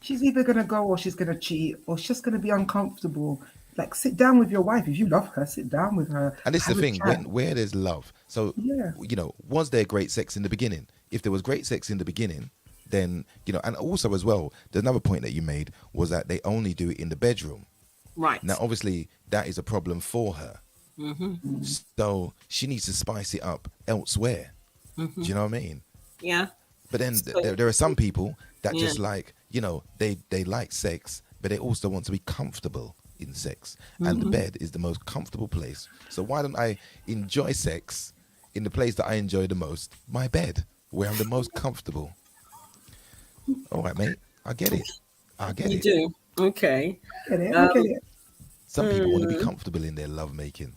She's either gonna go or she's gonna cheat or she's just gonna be uncomfortable. Like, sit down with your wife. If you love her, sit down with her. And this is the thing, where there's love. So, was there great sex in the beginning? If there was great sex in the beginning, then, and also as well, there's another point that you made was that they only do it in the bedroom. Right. Now, obviously, that is a problem for her. Mm-hmm. So she needs to spice it up elsewhere. Mm-hmm. Do you know what I mean? Yeah. But then there are some people that just like, they like sex, but they also want to be comfortable in sex. And the bed is the most comfortable place. So why don't I enjoy sex in the place that I enjoy the most, my bed, where I'm the most comfortable? All right, mate. I get it. You do? Okay. I get it. Some people want to be comfortable in their lovemaking.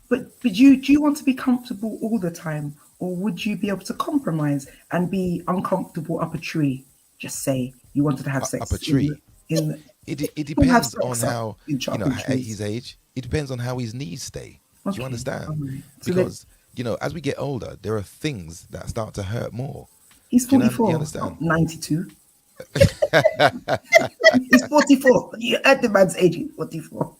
But do you want to be comfortable all the time? Or would you be able to compromise and be uncomfortable up a tree? Just say you wanted to have sex. Up a tree? It depends on how, at his age, it depends on how his knees stay. Do you understand? Right. Because, as we get older, there are things that start to hurt more. He's 44, you understand? 92. He's 44. You heard the man's age, he's 44.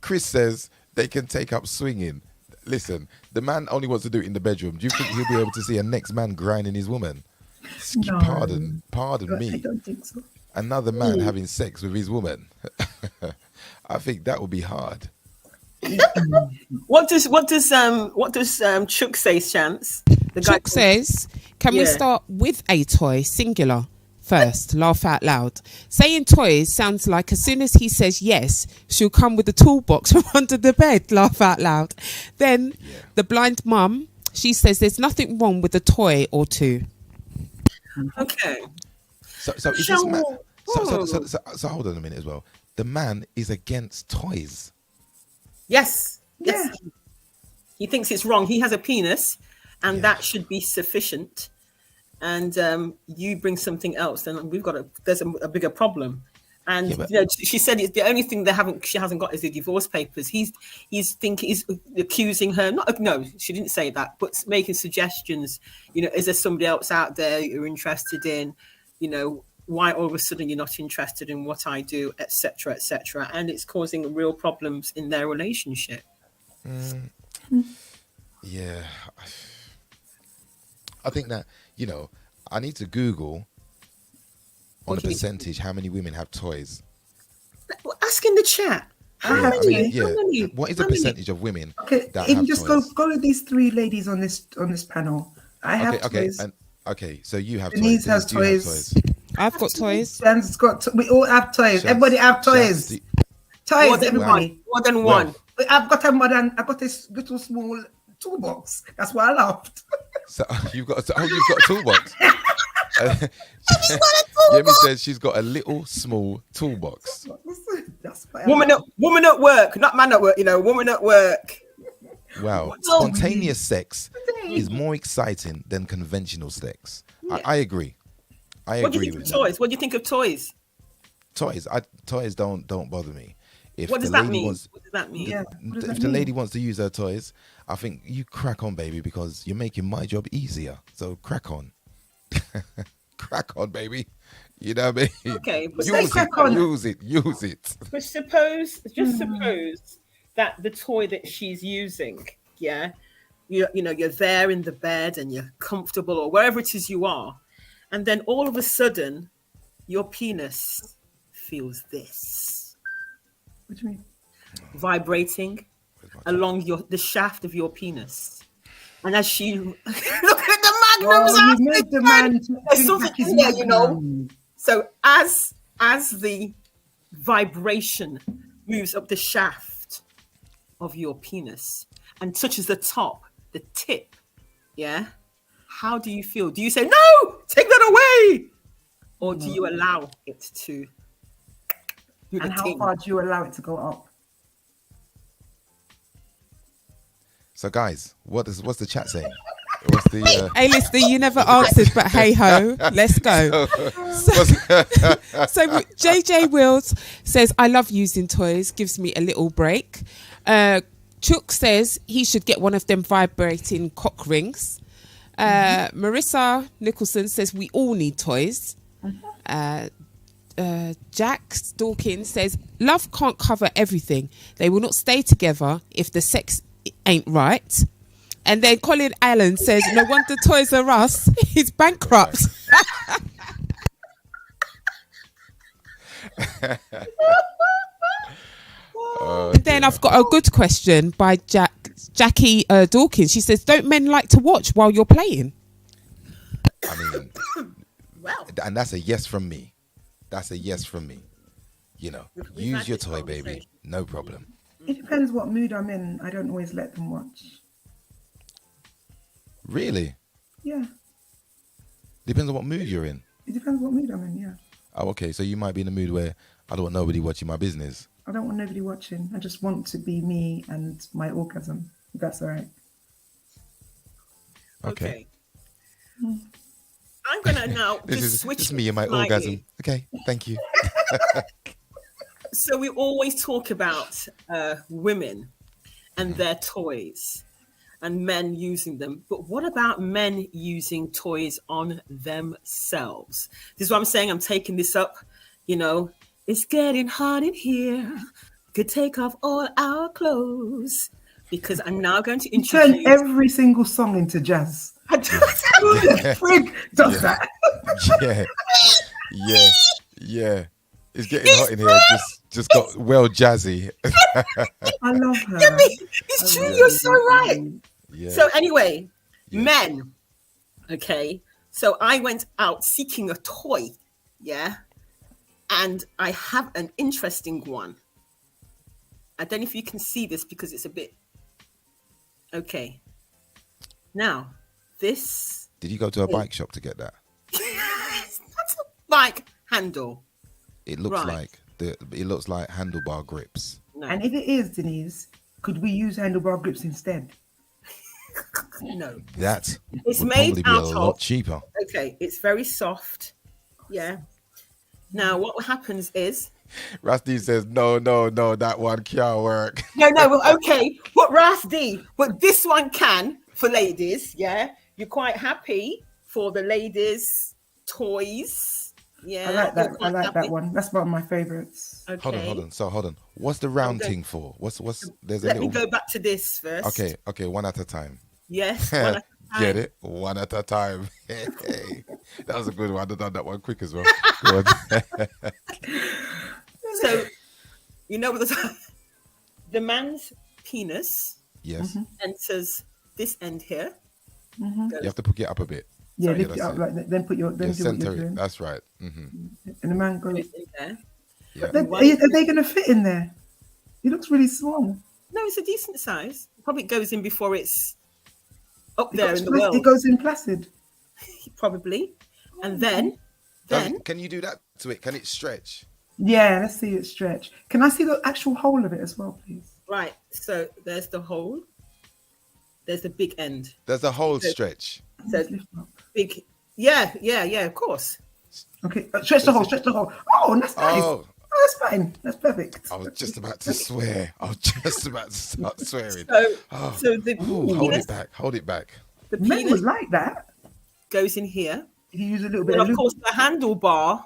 Chris says they can take up swinging. Listen, the man only wants to do it in the bedroom. Do you think he'll be able to see a next man grinding his woman? No. Pardon me. I don't think so. Another man having sex with his woman. I think that would be hard. What does Chuck say, Chance? Chuck says, can we start with a toy, singular, first? Laugh out loud. Saying toys sounds like as soon as he says yes, she'll come with a toolbox from under the bed. Laugh out loud. Then the blind mum, she says there's nothing wrong with a toy or two. Okay. So is this man? So hold on a minute as well. The man is against toys. Yes. He thinks it's wrong. He has a penis, and that should be sufficient. And you bring something else, then there's a bigger problem. And she said it's the only thing she hasn't got is the divorce papers. He's accusing her. No, she didn't say that, but making suggestions. Is there somebody else out there you're interested in? Why all of a sudden you're not interested in what I do, etc., etc. And it's causing real problems in their relationship. Yeah, I think that I need to Google on a percentage how many women have toys. Ask in the chat. How many? What is the percentage of women that have have just toys? go to these three ladies on this panel. I have toys. So you have Denise toys. has toys. I've got toys. Dan's got. We all have toys. Everybody have toys. Toys. Everybody. More than one. I've got this little small toolbox. That's why I laughed. So you've got a toolbox. She's got a Yemi says she's got a little small toolbox. Woman at work, not man at work. Woman at work. Wow. Spontaneous sex is more exciting than conventional sex. Yeah. I agree. What do you think of toys? What do you think of toys? Toys don't bother me. What does that mean? What does that mean? If the lady wants to use her toys, I think you crack on, baby, because you're making my job easier. So crack on. Crack on, baby. You know what I mean? Okay, but use it. But suppose that the toy that she's using, you're there in the bed and you're comfortable or wherever it is you are, and then all of a sudden your penis feels this. What do you mean? Vibrating along the shaft of your penis. And as she look at the magnums, you made the man there's something in there, So as the vibration moves up the shaft of your penis and touches the tip, how do you feel? Do you say, no, take that away? Or do you allow it to do the And how thing? far do you allow it to go up? So guys, what's the chat saying? What's the Hey, Lister, you never answered, but hey ho, let's go. So JJ Wills says, I love using toys, gives me a little break. Chook says he should get one of them vibrating cock rings. Marissa Nicholson says we all need toys. Jack Dawkins says love can't cover everything. They will not stay together if the sex ain't right. And then Colin Allen says no wonder Toys R Us is bankrupt. And then I've got a good question by Jackie Dawkins. She says, don't men like to watch while you're playing? I mean, and that's a yes from me. That's a yes from me. Use your toy, baby. No problem. It depends what mood I'm in. I don't always let them watch. Really? Yeah. Depends on what mood you're in. It depends what mood I'm in, yeah. Oh, okay. So you might be in a mood where I don't want nobody watching my business. I don't want nobody watching. I just want to be me and my orgasm. If that's all right. Okay. I'm going to now switch. This is me and my orgasm. Okay, thank you. So we always talk about women and their toys and men using them. But what about men using toys on themselves? This is what I'm saying. I'm taking this up. It's getting hot in here. Could take off all our clothes because I'm now going to introduce. Turn every single song into jazz. Frig does that. Yeah. It's getting hot in here. Just got well jazzy. I love her. It's true. You're so right. Yeah. So anyway, men. Okay. So I went out seeking a toy. Yeah. And I have an interesting one. I don't know if you can see this because it's a bit. Okay. Now, this. Did you go to a bike shop to get that? That's a bike handle. It looks like handlebar grips. No. And if it is, Denise, could we use handlebar grips instead? No. That it's would made probably be out a lot of. cheaper. Okay, it's very soft. Yeah. Now, what happens is. Rusty says, no, that one can't work. No, well, okay. What Rusty? But this one can for ladies. Yeah, you're quite happy for the ladies' toys. Yeah, I like that one. That's one of my favorites. Okay. Hold on. What's the round thing for? What's there's a Let little. me go back to this first. Okay, one at a time. Yes, one at a time. Get it? One at a time. That was a good one. I'd done that one quick as well. Go on. So, the man's penis enters this end here. Mm-hmm. You have to pick it up a bit. Yeah, lift it up like that. Then do what you're doing. That's right. Mm-hmm. And the man goes in there. Yeah. Are they going to fit in there? It looks really small. No, it's a decent size. Probably goes in before it's up there in the world. It goes in placid. Probably. And then Then Can you do that to it? Can it stretch? Yeah, let's see it stretch. Can I see the actual hole of it as well, please? right, so there's the hole. There's the big end. There's a whole So- stretch. So big. Yeah, of course. Okay, stretch the hole, stretch the hole. Oh, that's nice. Oh. Oh, that's fine. That's perfect. I was just about to swear. I was just about to start swearing. So the Ooh, hold penis, it back. Hold it back. the Men penis would like that. goes in here. You use a little bit And of of course, the handlebar,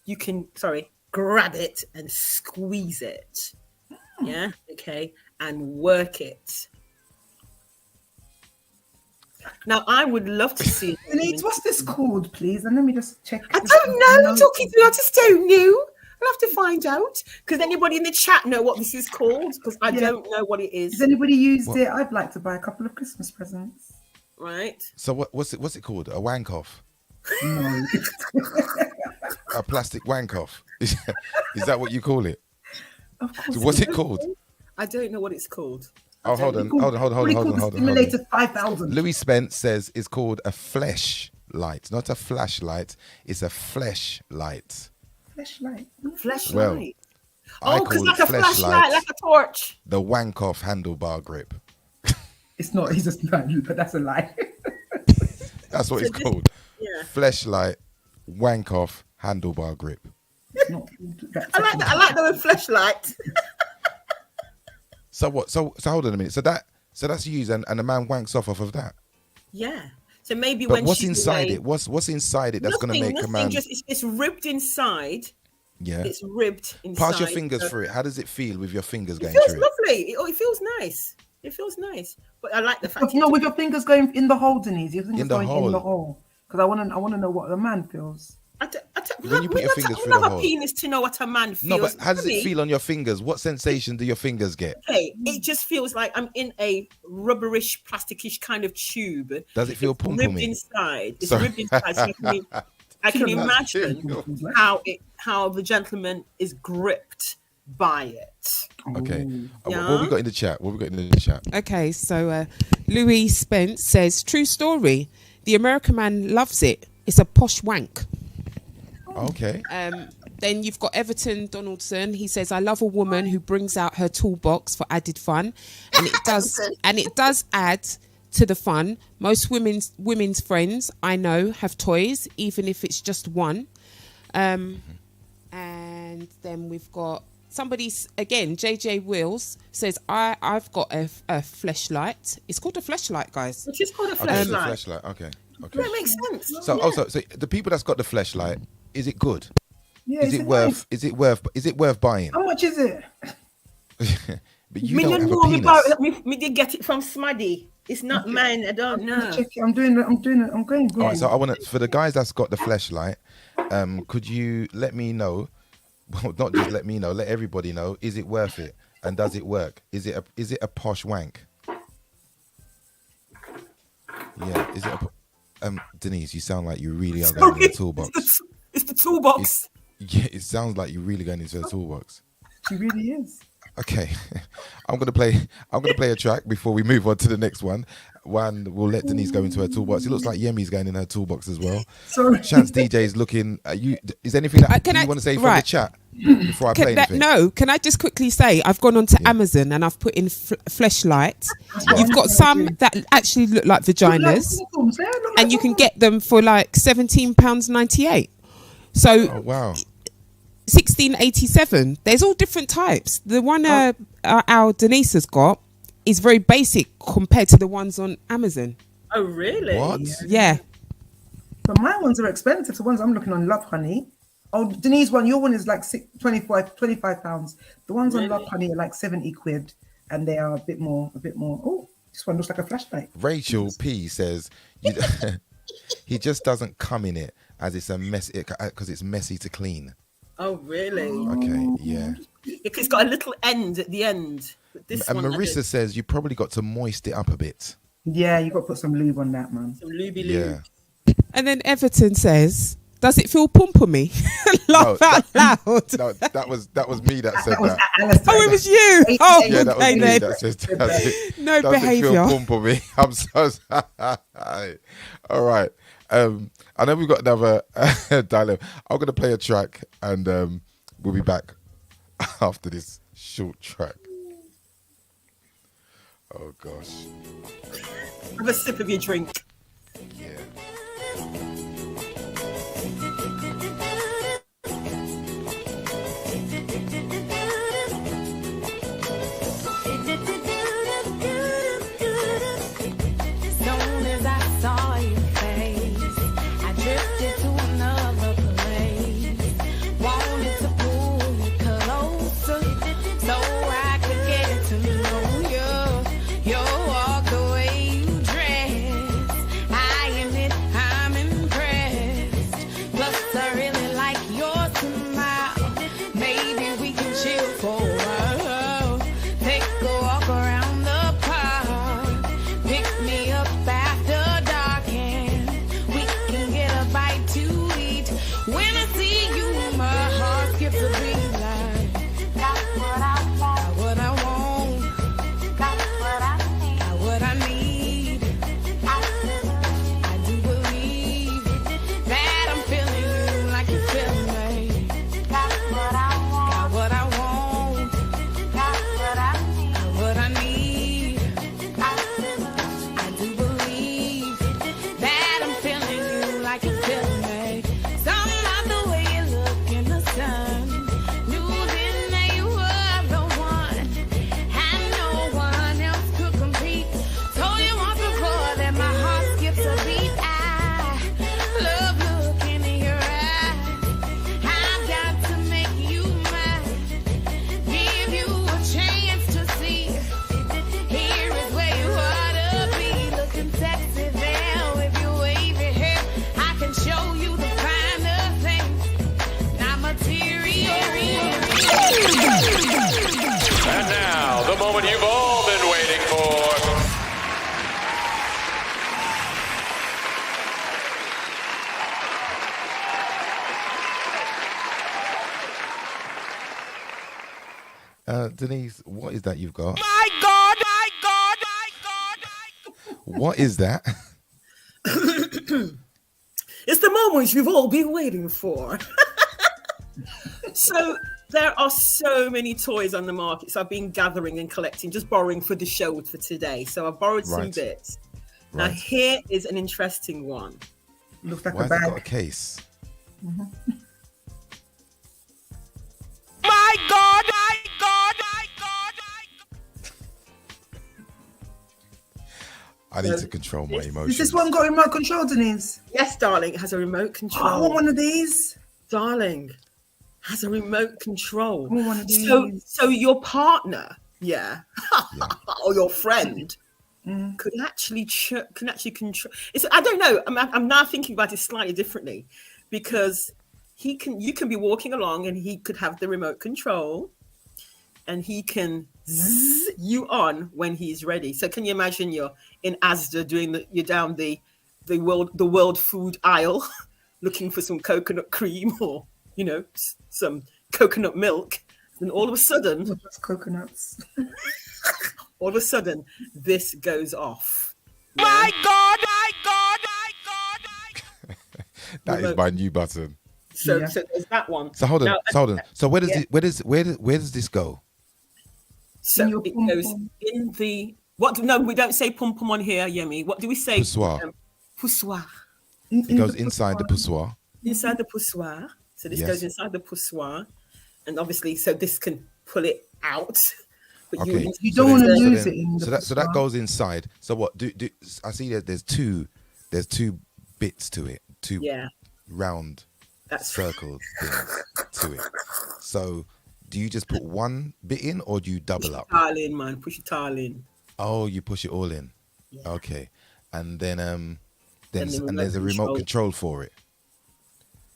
you can, grab it and squeeze it. Yeah, okay, and work it. Now, I would love to see it. Denise, what's this called, please? And let me just check. I don't know. Talking to me, I just don't know. I'll have to find out. Because anybody in the chat know what this is called? Because I don't know what it is. Has anybody used it? I'd like to buy a couple of Christmas presents. Right. So what's it called? A wank off? No. A plastic wank off? Is that what you call it? Of course. So what's it called? I don't know what it's called. Oh, hold on. Simulator 5000. Louis Spence says it's called a flesh light, not a flashlight. It's a flesh light. Flashlight. Flashlight. Well, I because call like it a flashlight, flashlight, like a torch. the wank off handlebar grip. It's not. He's just not. But that's a lie. That's what it's called. Yeah. Fleshlight, wank off handlebar grip. It's not. I like that. I like the word flashlight. So what? So hold on a minute. So that's used, and a man wanks off of that. Yeah. So maybe But when what's she's inside away, it? What's inside it that's going to make a man? Just it's ribbed inside. Yeah. It's ribbed inside. Pass your fingers so through it. How does it feel with your fingers going It feels through it? lovely. It feels nice. It feels nice. But I like the fact. No, with your fingers going in the hole, Denise. Your fingers In the going hole. in the hole. Because I want to know what the man feels. When you put your fingers through have the a hole. penis to know what a man feels. No, but how does Me, it feel on your fingers? What sensation do your fingers get? Okay, it just feels like I'm in a rubberish, plasticish kind of tube. Does it feel It's ribbed pum-pummy? inside. It's Sorry. ribbed inside. So I can imagine how the gentleman is gripped by it. Okay. Yeah. What we got in the chat? Okay, so Louis Spence says, true story. The American man loves it. It's a posh wank. Okay. Then you've got Everton Donaldson. He says, I love a woman who brings out her toolbox for added fun. And it does add to the fun. Most women's friends I know have toys, even if it's just one. And then we've got again, JJ Wills says, I've got a fleshlight. It's called a fleshlight, guys. Which is called a Okay, flashlight. the flashlight. Okay. That makes sense. So also, so the people that's got the flashlight, is it good? Yeah, Is it worth? Is it worth buying? How much is it? But you don't have a penis. Me did get it from Smuddy. It's not mine. I don't know. Check it. I'm doing it. I'm going. All right, so I want to, for the guys that's got the flashlight, could you let me know? Well, not just let me know. Let everybody know. Is it worth it? And does it work? Is it a posh wank? Yeah. Is it Denise? You sound like you really are going into the toolbox. It's the toolbox. It sounds like you're really going into the toolbox. She really is. Okay, I'm gonna play a track before we move on to the next one. We'll let Denise go into her toolbox. It looks like Yemi's going in her toolbox as well. Sorry. Chance DJ's looking. Is there anything that you want to say from the chat before I play anything? No, can I just quickly say I've gone onto Amazon and I've put in fleshlight. You've got some that actually look like vaginas, and you can get them for like £17.98. So oh, wow. 1687. There's all different types. The one our Denise has got is very basic compared to the ones on Amazon. Oh, really? What? Yeah. But my ones are expensive. The ones I'm looking on Love Honey. Oh, Denise one. Your one is like 25 pounds. The ones on Love Honey are like 70 quid, and they are a bit more. Oh, this one looks like a flashlight. Rachel P says he just doesn't come in it as it's a mess because it's messy to clean. Oh, really? Okay, yeah. It's got a little end at the end. But this And one, Marissa says you probably got to moist it up a bit. Yeah, you got to put some lube on that, man. Some lube. Yeah. And then Everton says, "Does it feel pump-me?" Laugh out loud. No, that was me that said that. Oh, it was you. Oh, Yeah, that was okay me then. that said that. No Does behaviour. it feel pump for me? I'm so sorry. All right. I know we've got another dialogue. I'm gonna play a track, and we'll be back after this short track. Oh gosh. Have a sip of your drink. Yeah. Soon as I saw your face, I drifted to another place. Wanted to pull you closer so I could get to know you. Your walk, the way you dress, I admit I'm impressed. Plus, I really like your smile. Maybe we can chill for a while. Take a walk around the park. Pick me up after dark and we can get a bite to eat. When I see you, my heart skips a beat like got what I want, got what I want, got what I need, got what I need. I do believe that I'm feeling you like you feel me. Got what I want, got what I want, got what I need, got what I need. I do believe that I'm feeling you like you feel me. Some of the way you look in the sun, knew then that you were the one, and no one else could compete. Told you once before that my heart skips a beat. I love looking in your eyes. I've got to make you mine, give you a chance to see. Here is where you ought to be, looking sexy there with your wavy hair. I can show you the finer things, not material. And now, the moment you've all been waiting for. Denise, what is that you've got? My God, my God, What is that? It's the moment you've all been waiting for. So there are so many toys on the market. So I've been gathering and collecting, just borrowing for the show for today. So I borrowed some Right. bits. Now Right. here is an interesting one. Looks like Why a has it got a bag. case? My God, my God, my God. I need to control my Is emotions. this one got remote control, Denise? Yes, darling, it has a remote control. Oh, I want one of these. Darling, has a remote control. I want one of So, these. so your partner, or your friend, could actually control. It's, I don't know. I'm now thinking about it slightly differently, because you can be walking along and he could have the remote control, and he can zzz you on when he's ready. So can you imagine you're in Asda you're down the world food aisle looking for some coconut cream or some coconut milk, and all of a sudden, Just coconuts. all of a sudden, this goes off. My God, That is my new button. So there's that one. So hold on, Now, So where does yeah. where does this go? So it goes in the what? No, we don't say pum pum on here, Yemi. What do we say? Poussoir. Poussoir. It goes inside the poussoir. Inside the poussoir. So this Yes. goes inside the poussoir, and obviously, so this can pull it out. But Okay. You don't want to lose then- it in the so that poussoir. goes inside. So what do I see that there's two bits to it, two Yeah. round That's circle things to it. So do you just put one bit in or do you double up? tile in, man. Push your tile in. Oh, you push it all in. Okay. And then there's the and there's a remote remote control for it.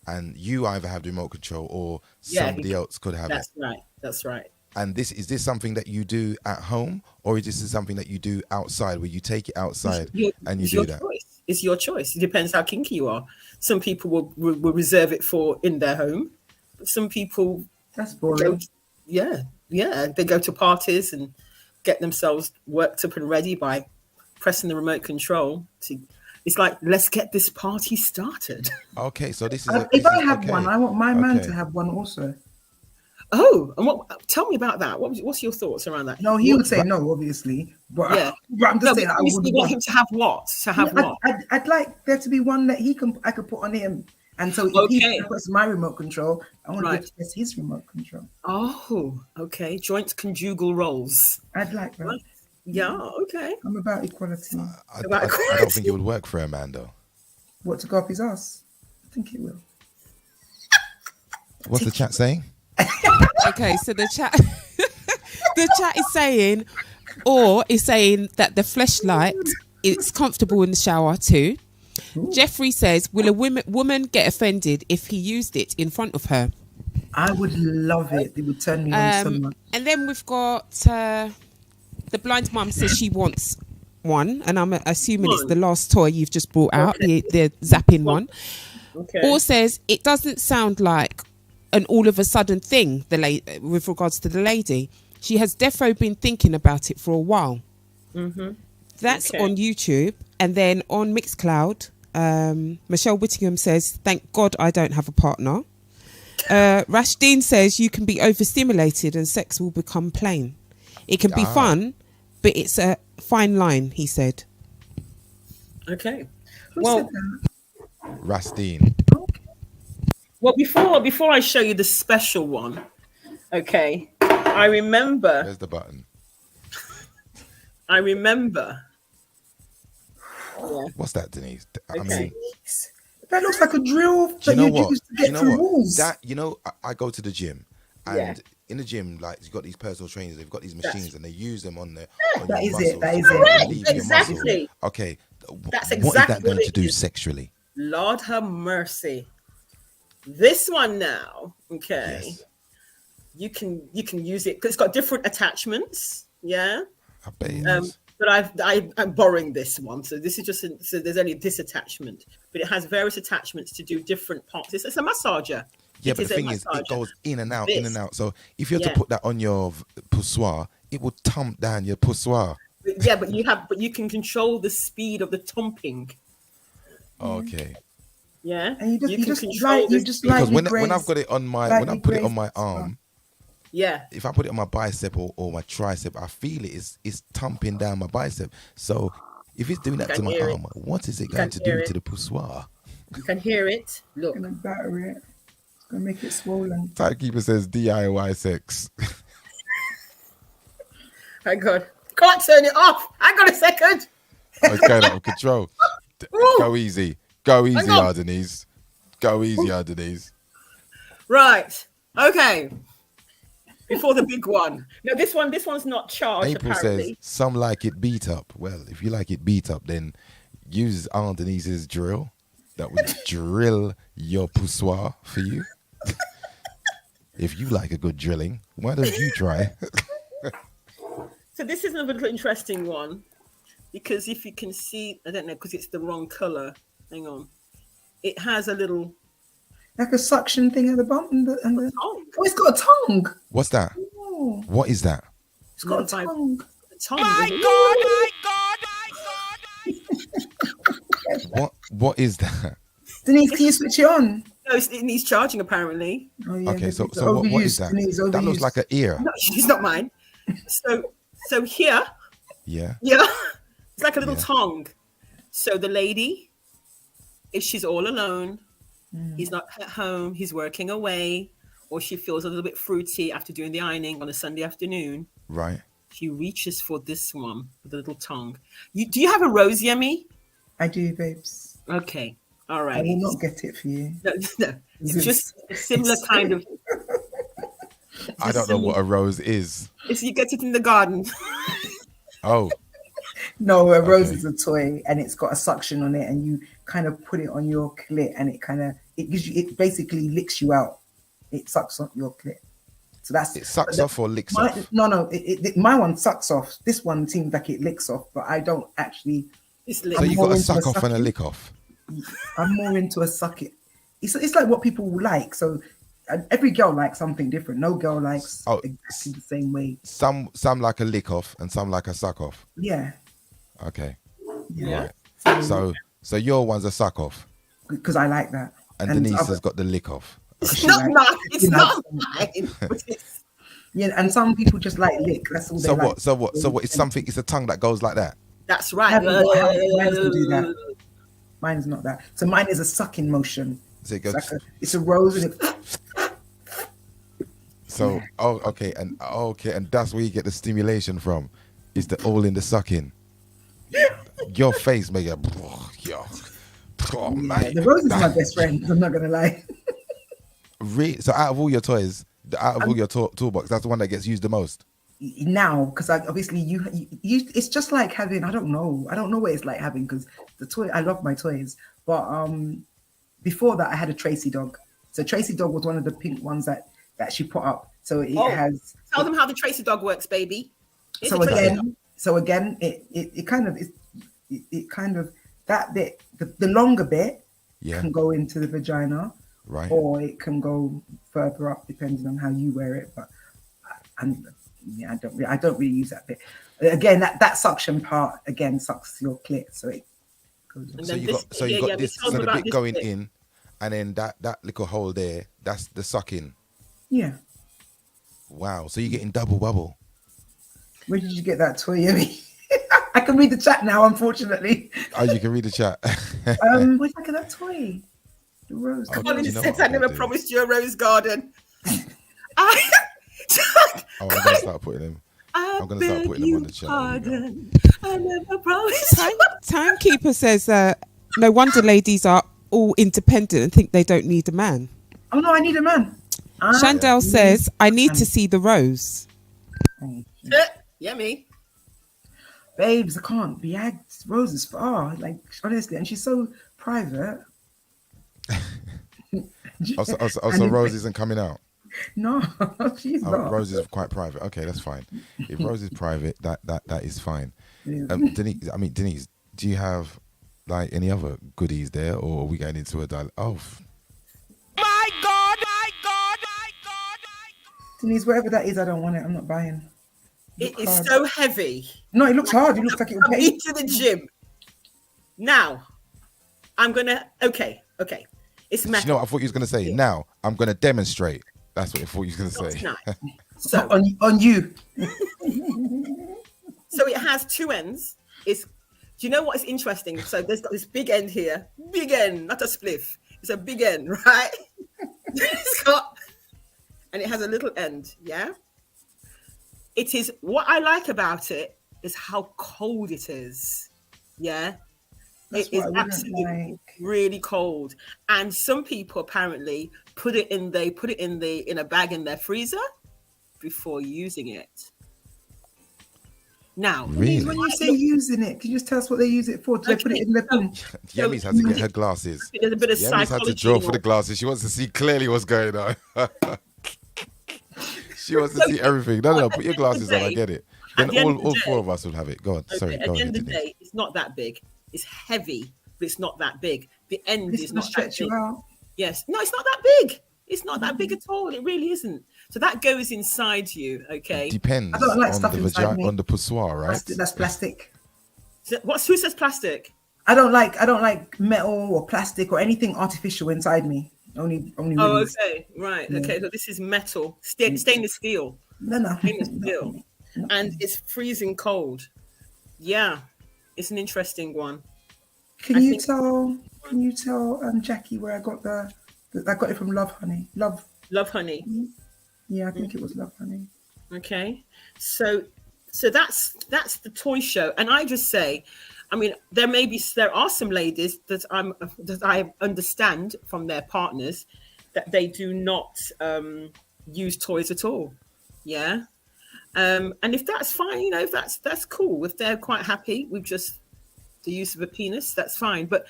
And you either have the remote control or somebody else could have it. That's right. That's right. And is this something that you do at home, or is this something that you do outside, where you take it outside and you It's do your that? choice. It's your choice. It depends how kinky you are. Some people will reserve it for in their home. But some people, That's boring. yeah, they go to parties and get themselves worked up and ready by pressing the remote control to It's like, let's get this party started. Okay, so this is. If I have one, I want my man to have one also. Oh, and tell me about that. What's your thoughts around that? No, he would say no, obviously. But, but I'm just saying I would want him to have what? To have what? I'd like there to be one that I could put on him. And so if he puts my remote control, I want to press his remote control. Oh, okay. Joint conjugal roles. I'd like that. Yeah, okay. I'm about equality. I don't think it would work for a man, though. What, to go up his ass? I think it will. What's the chat saying? Okay, so the chat is saying, or is saying that the fleshlight is comfortable in the shower too. Ooh. Jeffrey says, will a woman get offended if he used it in front of her? I would love it. It would turn me on so much. And then we've got the blind mum says she wants one, and I'm assuming it's the last toy you've just brought out, the zapping one. Okay. Or says it doesn't sound like an all of a sudden thing. With regards to the lady, she has defo been thinking about it for a while. Mm-hmm. That's on YouTube, and then on Mixcloud, Michelle Whittingham says, "Thank God I don't have a partner." Rashdeen says you can be overstimulated and sex will become plain. It can be fun, but it's a fine line, he said. Okay. Who said that? Rashdeen. Well, before I show you the special one, okay, I remember. There's the button. I remember. Yeah. What's that, Denise? I Okay. mean, that looks like a drill that you use to get through walls. I go to the gym, and in the gym, like you've got these personal trainers, they've got these machines, and they use them on the. That is it. Exactly. Okay. That's exactly what is that going to do sexually? Lord have mercy. This one now, okay. Yes. You can use it because it's got different attachments. Yeah. I bet it is. But I'm borrowing this one, so this is just so there's only this attachment, but it has various attachments to do different parts. It's a massager. Yeah, but the thing is, it goes in and out, in and out. So if you have to put that on your poussoir, it will thump down your poussoir. Yeah, but you can control the speed of the thumping. Okay. Yeah, and you just because when I've got it on my I put it on my arm. Yeah. If I put it on my bicep or my tricep, I feel it's thumping down my bicep. So if it's doing that to my arm, what is it going to do to the poussoir? You can hear it. Look. It's going to batter it. It's going to make it swollen. Timekeeper says DIY sex. My God. Can't turn it off. Hang on a second. It's going out of control. Go easy. Go easy, Denise. Go easy, Denise. Right. Okay. Before the big one. No, this one's not charged. April apparently. says some like it beat up. Well, if you like it beat up, then use Aunt Denise's drill. That would drill your poussoir for you. If you like a good drilling, why don't you try? So this is another interesting one, because if you can see, I don't know, because it's the wrong color. Hang on. It has a little. Like a suction thing at the bottom. Oh, it's got a tongue. What's that? Oh. What is that? It's got a tongue. My God. What is that? Denise, can you switch it on? No, it needs charging apparently. Oh, yeah, okay, so what is that? That looks like an ear. No, it's not mine. So here. Yeah. Yeah. It's like a little tongue. So the lady, if she's all alone, he's not at home, he's working away, or she feels a little bit fruity after doing the ironing on a Sunday afternoon. Right. She reaches for this one with a little tongue. Do you have a rose, Yemi? I do, babes. Okay. All right. I will not get it for you. No. It's just a similar kind of. I don't know what a rose is. If you get it in the garden. Oh. No, a rose is a toy, and it's got a suction on it, and you kind of put it on your clit, and it basically licks you out. It sucks off your clit. So it sucks off or licks off. No. My one sucks off. This one seems like it licks off, but I don't actually. So you got a suck off and a lick off. I'm more into a suck it. It's like what people like. So every girl likes something different. No girl likes exactly the same way. Some like a lick off and some like a suck off. Yeah. Okay. Yeah. Right. So So your one's a suck off. Because I like that. And Denise has got the lick off. It's not mine. It's not mine. Yeah, and some people just like lick. That's all they like. So what? It's something. It's a tongue that goes like that. That's right. Mine doesn't do that. Mine is not that. So mine is a sucking motion. So it goes. It's a rose and it. So okay, and that's where you get the stimulation from. Is the all in the sucking. Your face make it. Oh man, the rose is my best friend. I'm not gonna lie. So out of all your toys, out of all your toolbox, that's the one that gets used the most. Now, because obviously you, it's just like having. I don't know what it's like having, because the toy. I love my toys, but before that I had a Tracy dog. So Tracy dog was one of the pink ones that she put up. So it has. Tell them how the Tracy dog works, baby. So again, it kind of that bit, the longer bit, can go into the vagina, right? Or it can go further up depending on how you wear it. But I don't really use that bit. Again, that suction part again sucks your clit, so it goes. So you got this. So the bit going in, and then that little hole there, that's the sucking. Yeah. Wow. So you're getting double bubble. Where did you get that toy, Yemi? I can read the chat now, unfortunately. Oh, you can read the chat. Where'd I get that toy? The rose. Colin says, I never promised you a rose garden. I'm gonna start putting them. I'm gonna start putting them on the chat. I never promised. Timekeeper says, no wonder ladies are all independent and think they don't need a man. Oh no, I need a man. Chandel says, I need to see the rose. Yemi. Babes, I can't be agged. Rose is far, like honestly, and she's so private. Also, Rose isn't coming out. No, she's not. Rose is quite private. Okay, that's fine. If Rose is private, that is fine. Yeah. Denise, do you have like any other goodies there, or are we getting into a dialogue? Oh, My God! Denise, whatever that is, I don't want it. I'm not buying. It is so heavy. No, it looks hard. It looks like it will pay. To the gym. Now, I'm gonna. Okay. It's metal. You know what I thought you was gonna say? Now I'm gonna demonstrate. That's what I thought you was gonna say. Nice. So on you. So it has two ends. Do you know what is interesting? So there's got this big end here. Big end, not a spliff. It's a big end, right? And it has a little end, yeah? It is, what I like about it is how cold it is, yeah? It is absolutely really cold. And some people apparently put it in a bag in their freezer before using it. Now, really? When you say using it, can you just tell us what they use it for? Do they put it in the bin? Yemi's had to get her glasses. There's a bit of Yemi's had to draw for the glasses. She wants to see clearly what's going on. She wants to see everything. No, put your glasses on. I get it. Then all four of us will have it. Go on. Sorry. At the end of the day, it's not that big. It's heavy, but it's not that big. The end is not that big. Yes. No, it's not that big. It's not that big at all. It really isn't. So that goes inside you, okay? Depends I don't like on stuff the inside me. on the poussoir, right? That's plastic. So who says plastic? I don't like metal or plastic or anything artificial inside me. Only. Oh, rings. okay, right. Yeah. Okay, so this is metal, stainless steel. No. Stainless steel, and it's freezing cold. Yeah, it's an interesting one. Can you tell Jackie where I got I got it from Love Honey. Love Honey. Yeah, I think it was Love Honey. Okay, so that's the toy show, and I just say, I mean, there are some ladies that I understand from their partners that they do not use toys at all. Yeah, and if that's fine, if that's cool. If they're quite happy with just the use of a penis, that's fine. But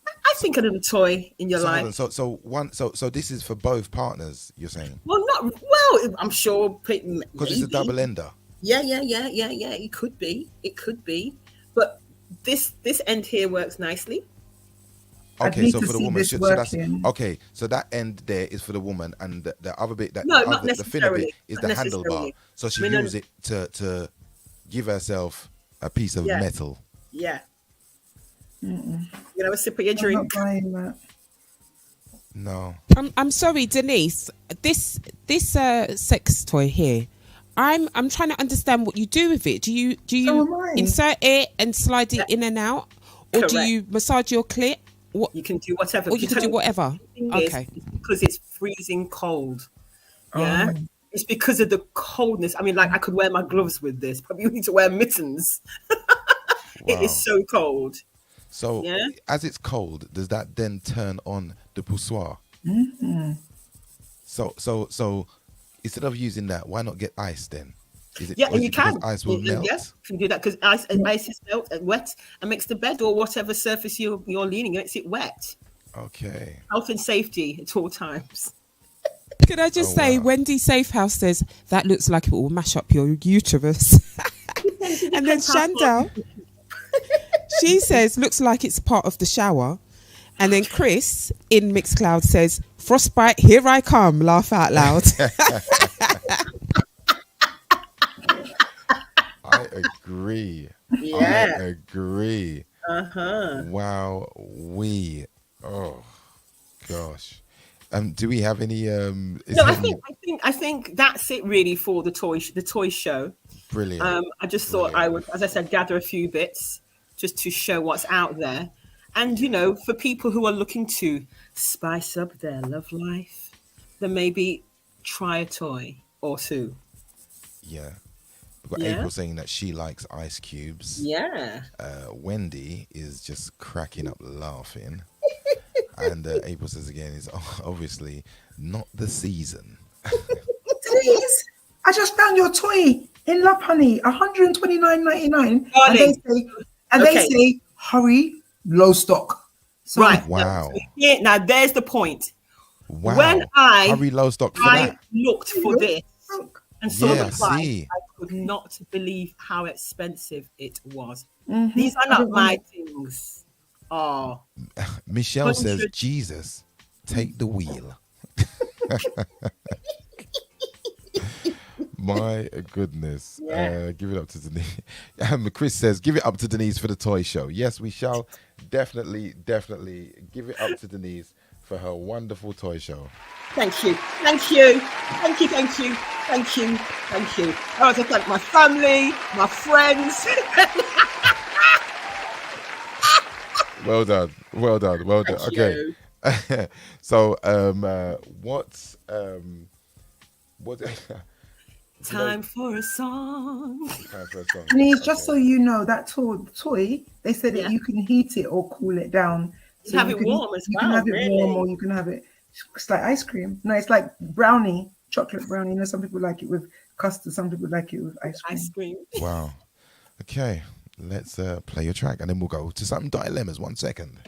I think a little toy in your life. So this is for both partners, you're saying? Well, I'm sure because it's a double ender. Yeah. It could be, but this end here works nicely. Okay, so for the woman, so that end there is for the woman, and the other bit, the thinner bit is the handlebar. So she uses it to give herself a piece of metal. Yeah. Mm-mm. You have a sip of your I'm drink. not buying that. No. I'm sorry, Denise. This sex toy here. I'm trying to understand what you do with it. Do you So am I. insert it and slide it in and out, or do Correct. you massage your clit? What You can do whatever. or you can do whatever? The thing is, Okay. it's because it's freezing cold. Yeah. It's because of the coldness. I mean, like I could wear my gloves with this. Probably you need to wear mittens. It is so cold. So Yeah. as it's cold, does that then turn on the poussoir? Mm-hmm. So instead of using that, why not get ice then? Is it, Yeah, or and is you it because can. ice will melt? Yes, you can do that because ice is melt and wet and makes the bed or whatever surface you're leaning, it makes it wet. Okay. Health and safety at all times. Can I just say, Wendy Safehouse says that looks like it will mash up your uterus. And then Shandell, she says looks like it's part of the shower. And then Chris in Mixcloud says, frostbite, here I come, laugh out loud. I agree. Yeah. I agree. Wow. Oh gosh. Do we have any is No, there I think that's it really for the toy show. brilliant. I just thought I would, as I said, gather a few bits just to show what's out there. And, you know, for people who are looking to spice up their love life, then maybe try a toy or two. Yeah. We've got Yeah. April saying that she likes ice cubes. Yeah. Wendy is just cracking up laughing. And April says again, it's obviously not the season. Denise, I just found your toy in Love Honey, $129.99. And they say, hurry, low stock. So, Right. Wow. Yeah, now there's the point. Wow. When Hurry low stock for I that. looked for this and saw Yeah, the price, see. I could not believe how expensive it was. Mhm. These are I not don't my want things. Oh, Michelle says, 100. Jesus, take the wheel. My goodness. Yeah. Give it up to Denise. Chris says, give it up to Denise for the toy show. Yes, we shall definitely give it up to Denise for her wonderful toy show. thank you. Thank you. Thank you. Thank you. Thank you. Thank you. I want to thank my family, my friends. Well done. Well done. Well done. Thank Okay. So what Time for a song. time for a song? Denise, just so you know, that toy, they said that Yeah. you can heat it or cool it down. You have it can, warm as you well, can have it really. warm or you can have it, it's like ice cream. No, it's like brownie, chocolate brownie. You know, some people like it with custard, some people like it with ice cream. Ice cream. Wow. Okay. Let's play your track and then we'll go to some dilemmas. 1 second.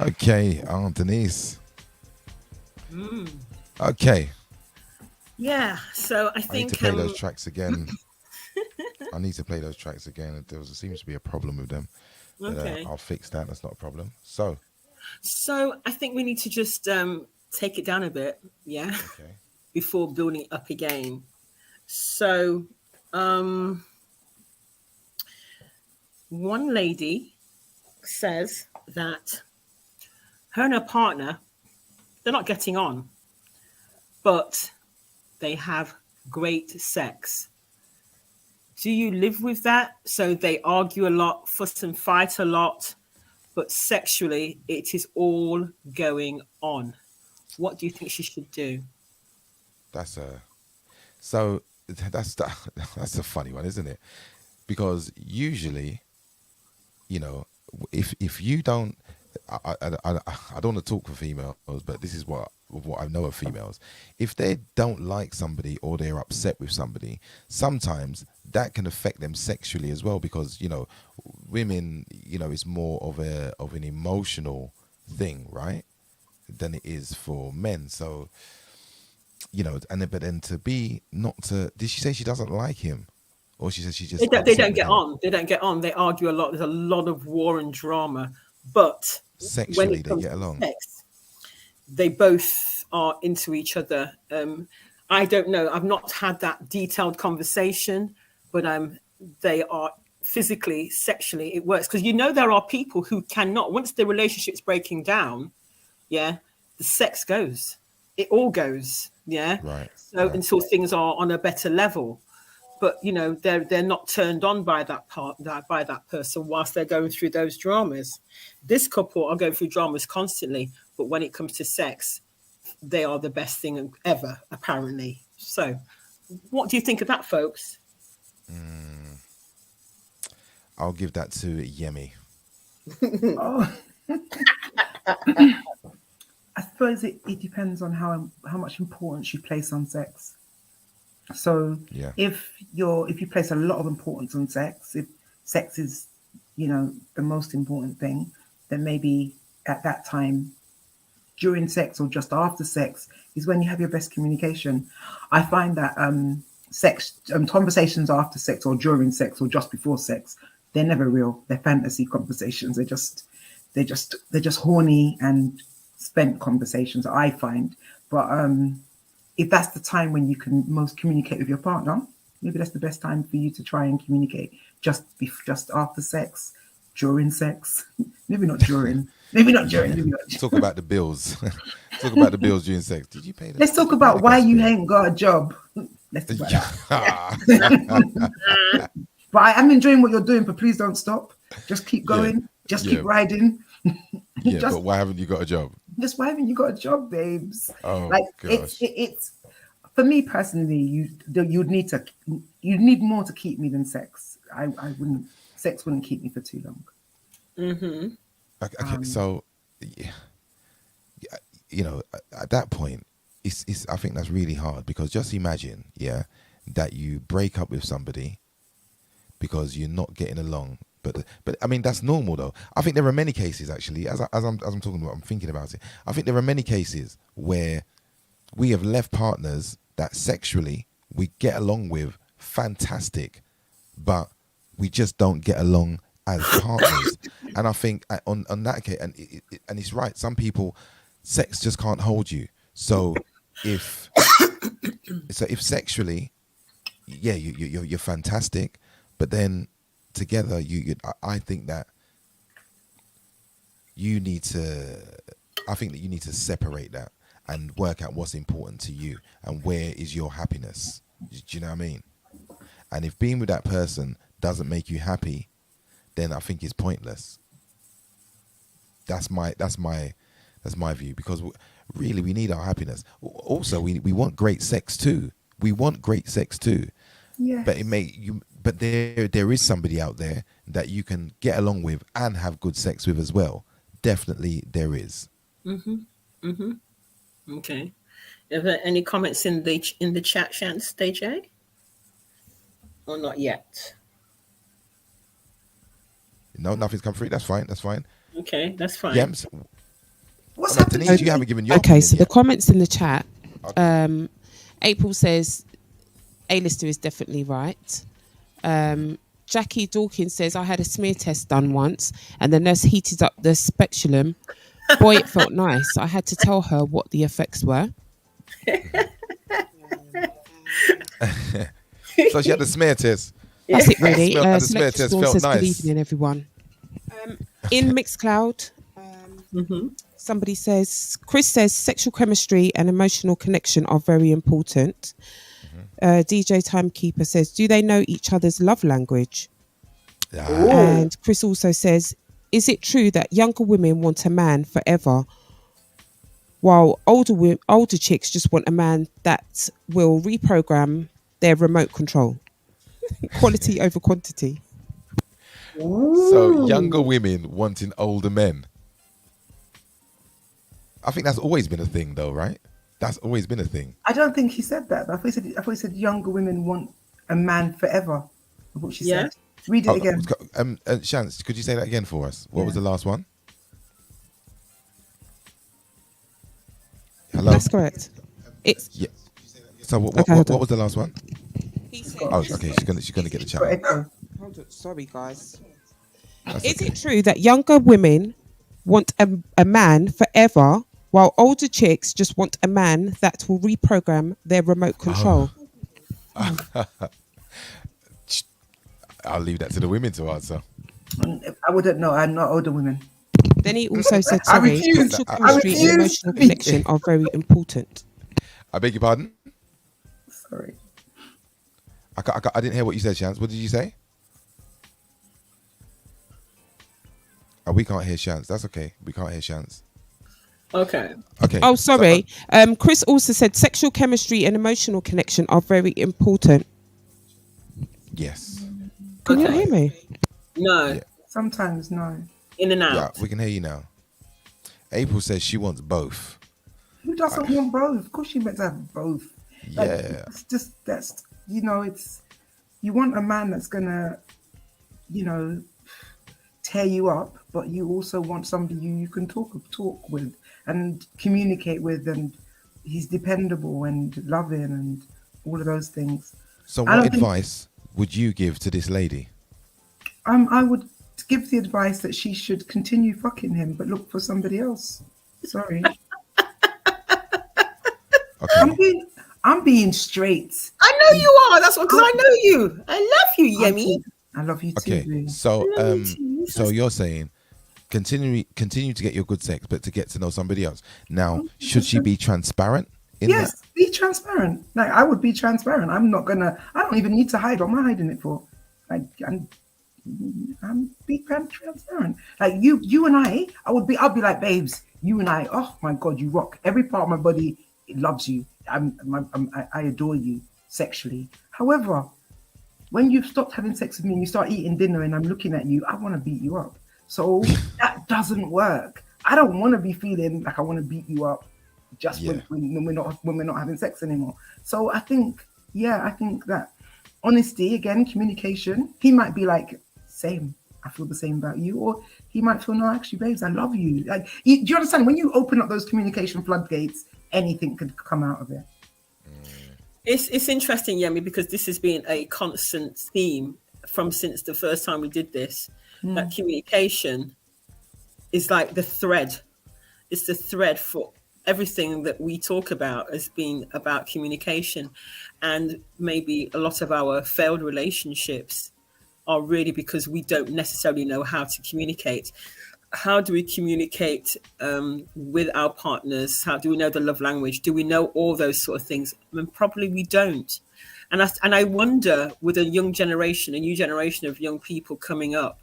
Okay, Denise. Okay. Yeah, so I I need think to play those tracks again. I need to play those tracks again. There seems to be a problem with them. But, okay. I'll fix that. That's not a problem. So I think we need to just take it down a bit, yeah, okay. before building it up again. So, one lady says that her and her partner, they're not getting on, but they have great sex. Do you live with that? So they argue a lot, fuss and fight a lot, but sexually it is all going on. What do you think she should do? That's a that's a funny one, isn't it? Because usually, you know, if you don't, I don't want to talk for females, but this is what I know of females. If they don't like somebody or they're upset with somebody, sometimes that can affect them sexually as well. Because women, it's more of an emotional thing, right, than it is for men. So, but then to be not to. Did she say she doesn't like him? Or she says she just They don't get on. They don't get on. They argue a lot. There's a lot of war and drama. But sexually, when it they comes get to along. sex, they both are into each other. I don't know. I've not had that detailed conversation, but they are physically, sexually, it works. Because there are people who cannot, once the relationship's breaking down, yeah, the sex goes. It all goes, yeah. Right. So until things are on a better level. But they're not turned on by that person whilst they're going through those dramas. This couple are going through dramas constantly, but when it comes to sex, they are the best thing ever, apparently. So, what do you think of that, folks? I'll give that to Yemi. Oh. I suppose it depends on how much importance you place on sex. So yeah. if you place a lot of importance on sex, if sex is, the most important thing, then maybe at that time, during sex or just after sex, is when you have your best communication. I find that sex conversations after sex or during sex or just before sex, they're never real. They're fantasy conversations. They're just horny and spent conversations, I find. But if that's the time when you can most communicate with your partner, maybe that's the best time for you to try and communicate. Just after sex, during sex, maybe not during. Maybe not during. Talk about the bills. Talk about the bills during sex. Did you pay them? Let's talk about why you ain't got a job. Let's talk about that. But I'm enjoying what you're doing, but please don't stop. Just keep going. Yeah. Just keep riding. But why haven't you got a job? Just why haven't you got a job, babes? Oh, gosh. It's for me personally. You'd need more to keep me than sex. I wouldn't. Sex wouldn't keep me for too long. Mm-hmm. Okay, so at that point, it's. I think that's really hard because just imagine, that you break up with somebody because you're not getting along. But I mean that's normal though. I think there are many cases actually. As I'm talking about, I'm thinking about it. I think there are many cases where we have left partners that sexually we get along with fantastic, but we just don't get along as partners. And I think on that case, and it's right. Some people, sex just can't hold you. So if sexually, you're fantastic, but then together I think that you need to separate that and work out what's important to you and where is your happiness. Do you know what I mean? And if being with that person doesn't make you happy, then I think it's pointless. That's my view, because really we need our happiness. Also, we want great sex too. Yeah. But there is somebody out there that you can get along with and have good sex with as well. Definitely there is. Okay. Are there any comments in the chat, Chance, DJ? Or not yet? No, nothing's come through. That's fine. Okay, that's fine. Yems, What's happening? Denise, you haven't given your Okay, so opinion the comments in the chat. April says A-lister is definitely right. Jackie Dawkins says, I had a smear test done once and the nurse heated up the speculum. Boy, it felt nice. I had to tell her what the effects were. So she had the smear test. That's it, really. The smear test Storm felt says, nice. good evening, everyone. In Mixcloud, somebody says, Chris says, sexual chemistry and emotional connection are very important. DJ Timekeeper says, do they know each other's love language? And Chris also says, is it true that younger women want a man forever while older chicks just want a man that will reprogram their remote control? Quality over quantity. So younger women wanting older men. I think that's always been a thing, though, right? That's always been a thing. I don't think he said that. I thought he said younger women want a man forever. What she said. Read it again. Shance, could you say that again for us? What was the last one? Hello? That's correct. It's So what was the last one? Okay, she's gonna get the chat. Hold on. Sorry, guys. Is it true that younger women want a man forever while older chicks just want a man that will reprogram their remote control? I'll leave that to the women to answer. I wouldn't know. I'm not older women. Then he also said, sorry, sexual chemistry and emotional connection are very important. I beg your pardon? Sorry. I didn't hear what you said, Shance. What did you say? Oh, we can't hear Shance. That's okay. We can't hear Shance. Okay. Oh, sorry. Chris also said sexual chemistry and emotional connection are very important. Yes. Can you hear me? No. Yeah. Sometimes no. In and out. Yeah, we can hear you now. April says she wants both. Who doesn't want both? Of course you meant to have both. Like, Yeah. it's just it's you want a man that's gonna, tear you up, but you also want somebody you can talk with and communicate with, and he's dependable and loving and all of those things. So what advice would you give to this lady? I would give the advice that she should continue fucking him, but look for somebody else. Sorry. Okay. I'm being straight. I know you are. That's what, because I know you. I love you, Yemi. I love you too. Okay. So so you're saying continue to get your good sex, but to get to know somebody else. Now, should she be transparent in that? Yes, be transparent. Like, I would be transparent. I don't even need to hide. What am I hiding it for? Like, I'm being transparent. Like you and I'll be like, babes, you and I, oh my God, you rock. Every part of my body, it loves you. I adore you sexually. However, when you've stopped having sex with me and you start eating dinner and I'm looking at you, I want to beat you up. So that doesn't work. I don't want to be feeling like I want to beat you up just when we're not having sex anymore. So I think that honesty, again, communication. He might be like, same, I feel the same about you, or he might feel, no, actually, babes, I love you. Like, do you understand? When you open up those communication floodgates, anything could come out of it. It's interesting, Yemi, because this has been a constant theme since the first time we did this. That communication is like the thread. It's the thread for everything that we talk about as being about communication. And maybe a lot of our failed relationships are really because we don't necessarily know how to communicate. How do we communicate with our partners? How do we know the love language? Do we know all those sort of things? I mean, probably we don't. And I wonder, with a new generation of young people coming up,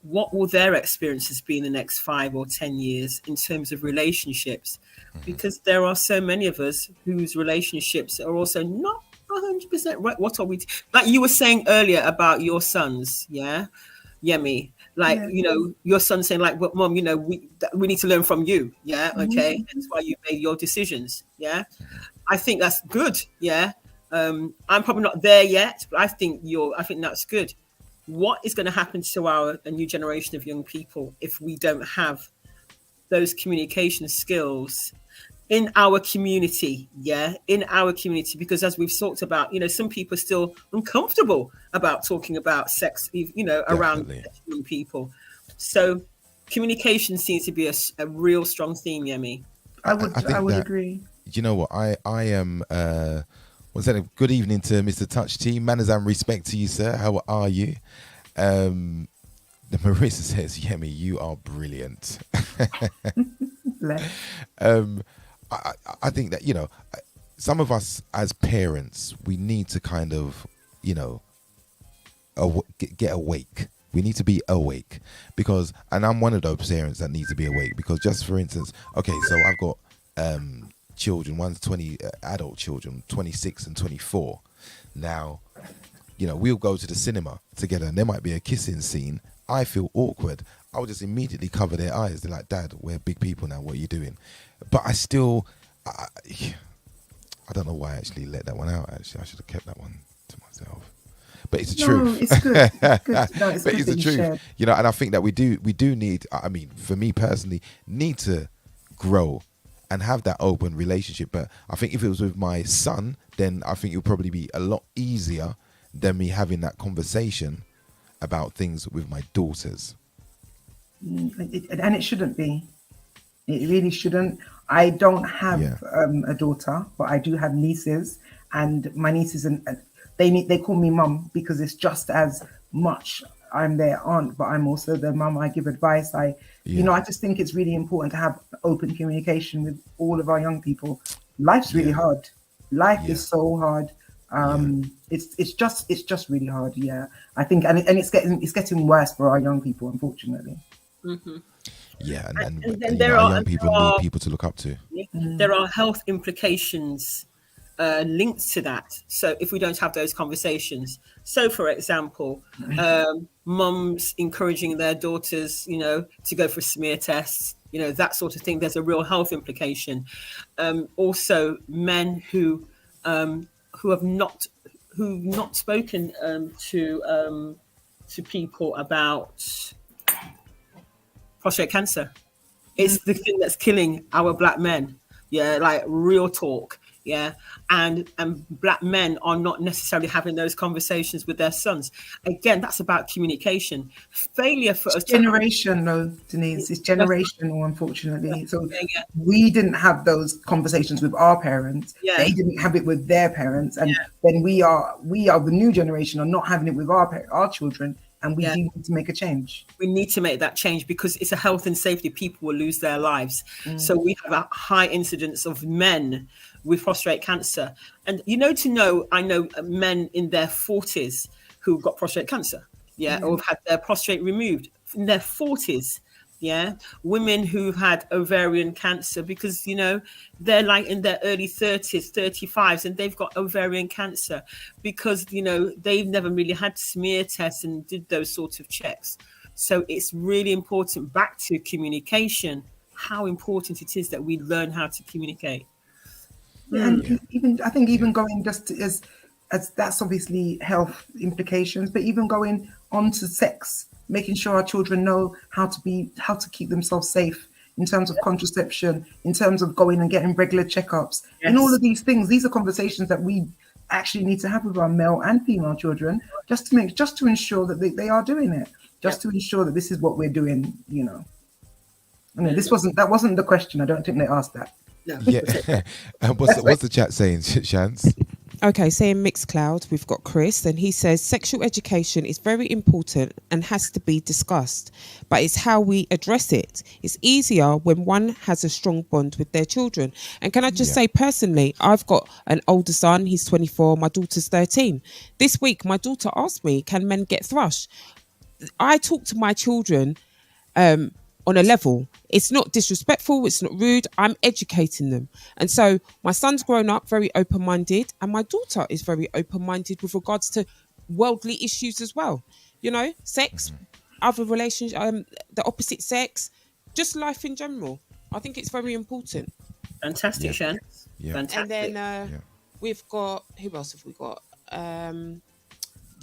what will their experiences be in the next 5 or 10 years in terms of relationships? Because there are so many of us whose relationships are also not 100% right. What are we like you were saying earlier about your sons, Yemi? Like, your son saying, like, well, Mom, we need to learn from you. Yeah. Okay. That's why you made your decisions. Yeah. I think that's good. Yeah. I'm probably not there yet, but I think that's good. What is going to happen to a new generation of young people if we don't have those communication skills in our community, in our community, because as we've talked about, some people are still uncomfortable about talking about sex, around young people. So communication seems to be a real strong theme, Yemi. I would agree. You know what? I am. What's that? Good evening to Mr. Touch Team. Manners and respect to you, sir. How are you? Marissa says, Yemi, you are brilliant. I think that, some of us as parents, we need to kind of, get awake. We need to be awake because, and I'm one of those parents that needs to be awake because just for instance, okay, so I've got children, one's 20, adult children, 26 and 24. Now, we'll go to the cinema together and there might be a kissing scene. I feel awkward. I would just immediately cover their eyes. They're like, Dad, we're big people now. What are you doing? But I still, I don't know why I actually let that one out. Actually, I should have kept that one to myself. But it's the truth. It's good. It's good. No, it's but good it's the that you truth. shared. And I think that we do need, I mean, for me personally, need to grow and have that open relationship. But I think if it was with my son, then I think it would probably be a lot easier than me having that conversation about things with my daughters. And it shouldn't be. It really shouldn't. I don't have a daughter, but I do have nieces, and my nieces and they call me mum because it's just as much I'm their aunt, but I'm also their mum. I give advice. I just think it's really important to have open communication with all of our young people. Life's really hard. Life is so hard. It's just really hard. Yeah, I think, and it's getting worse for our young people, unfortunately. Mm-hmm. Yeah, and then there are young people need people to look up to. There are health implications linked to that. So if we don't have those conversations, so for example, mums encouraging their daughters, to go for smear tests, that sort of thing. There's a real health implication. Also, men who've not spoken to people about prostate cancer. It's the thing that's killing our black men. Yeah, like real talk. Yeah, and black men are not necessarily having those conversations with their sons. Again, that's about communication. Failure for us. Generation, though, Denise, it's generational, unfortunately. So we didn't have those conversations with our parents. They didn't have it with their parents, and then we are the new generation are not having it with our children. And we do need to make a change. We need to make that change because it's a health and safety. People will lose their lives. So we have a high incidence of men with prostate cancer. And I know men in their 40s who got prostate cancer, or have had their prostate removed in their 40s. Yeah, women who've had ovarian cancer because, they're like in their early 30s, 35s, and they've got ovarian cancer because, they've never really had smear tests and did those sorts of checks. So it's really important, back to communication, how important it is that we learn how to communicate. And even going just as that's obviously health implications, but even going on to sex, making sure our children know how to keep themselves safe in terms of contraception, in terms of going and getting regular checkups, and all of these things. These are conversations that we actually need to have with our male and female children, just to ensure that they are doing it, to ensure that this is what we're doing. I mean, that wasn't the question. I don't think they asked that. No. Yeah. What's the chat saying, Shans? Okay, so in Mixcloud, we've got Chris, and he says sexual education is very important and has to be discussed, but it's how we address it. It's easier when one has a strong bond with their children. And can I just say, personally, I've got an older son, he's 24, my daughter's 13. This week, my daughter asked me, can men get thrush? I talk to my children on a level. It's not disrespectful, it's not rude. I'm educating them. And so my son's grown up very open-minded, and my daughter is very open-minded with regards to worldly issues as well. Sex, other relations, the opposite sex, just life in general. I think it's very important. Fantastic, Shan. Fantastic. And then we've got, who else have we got?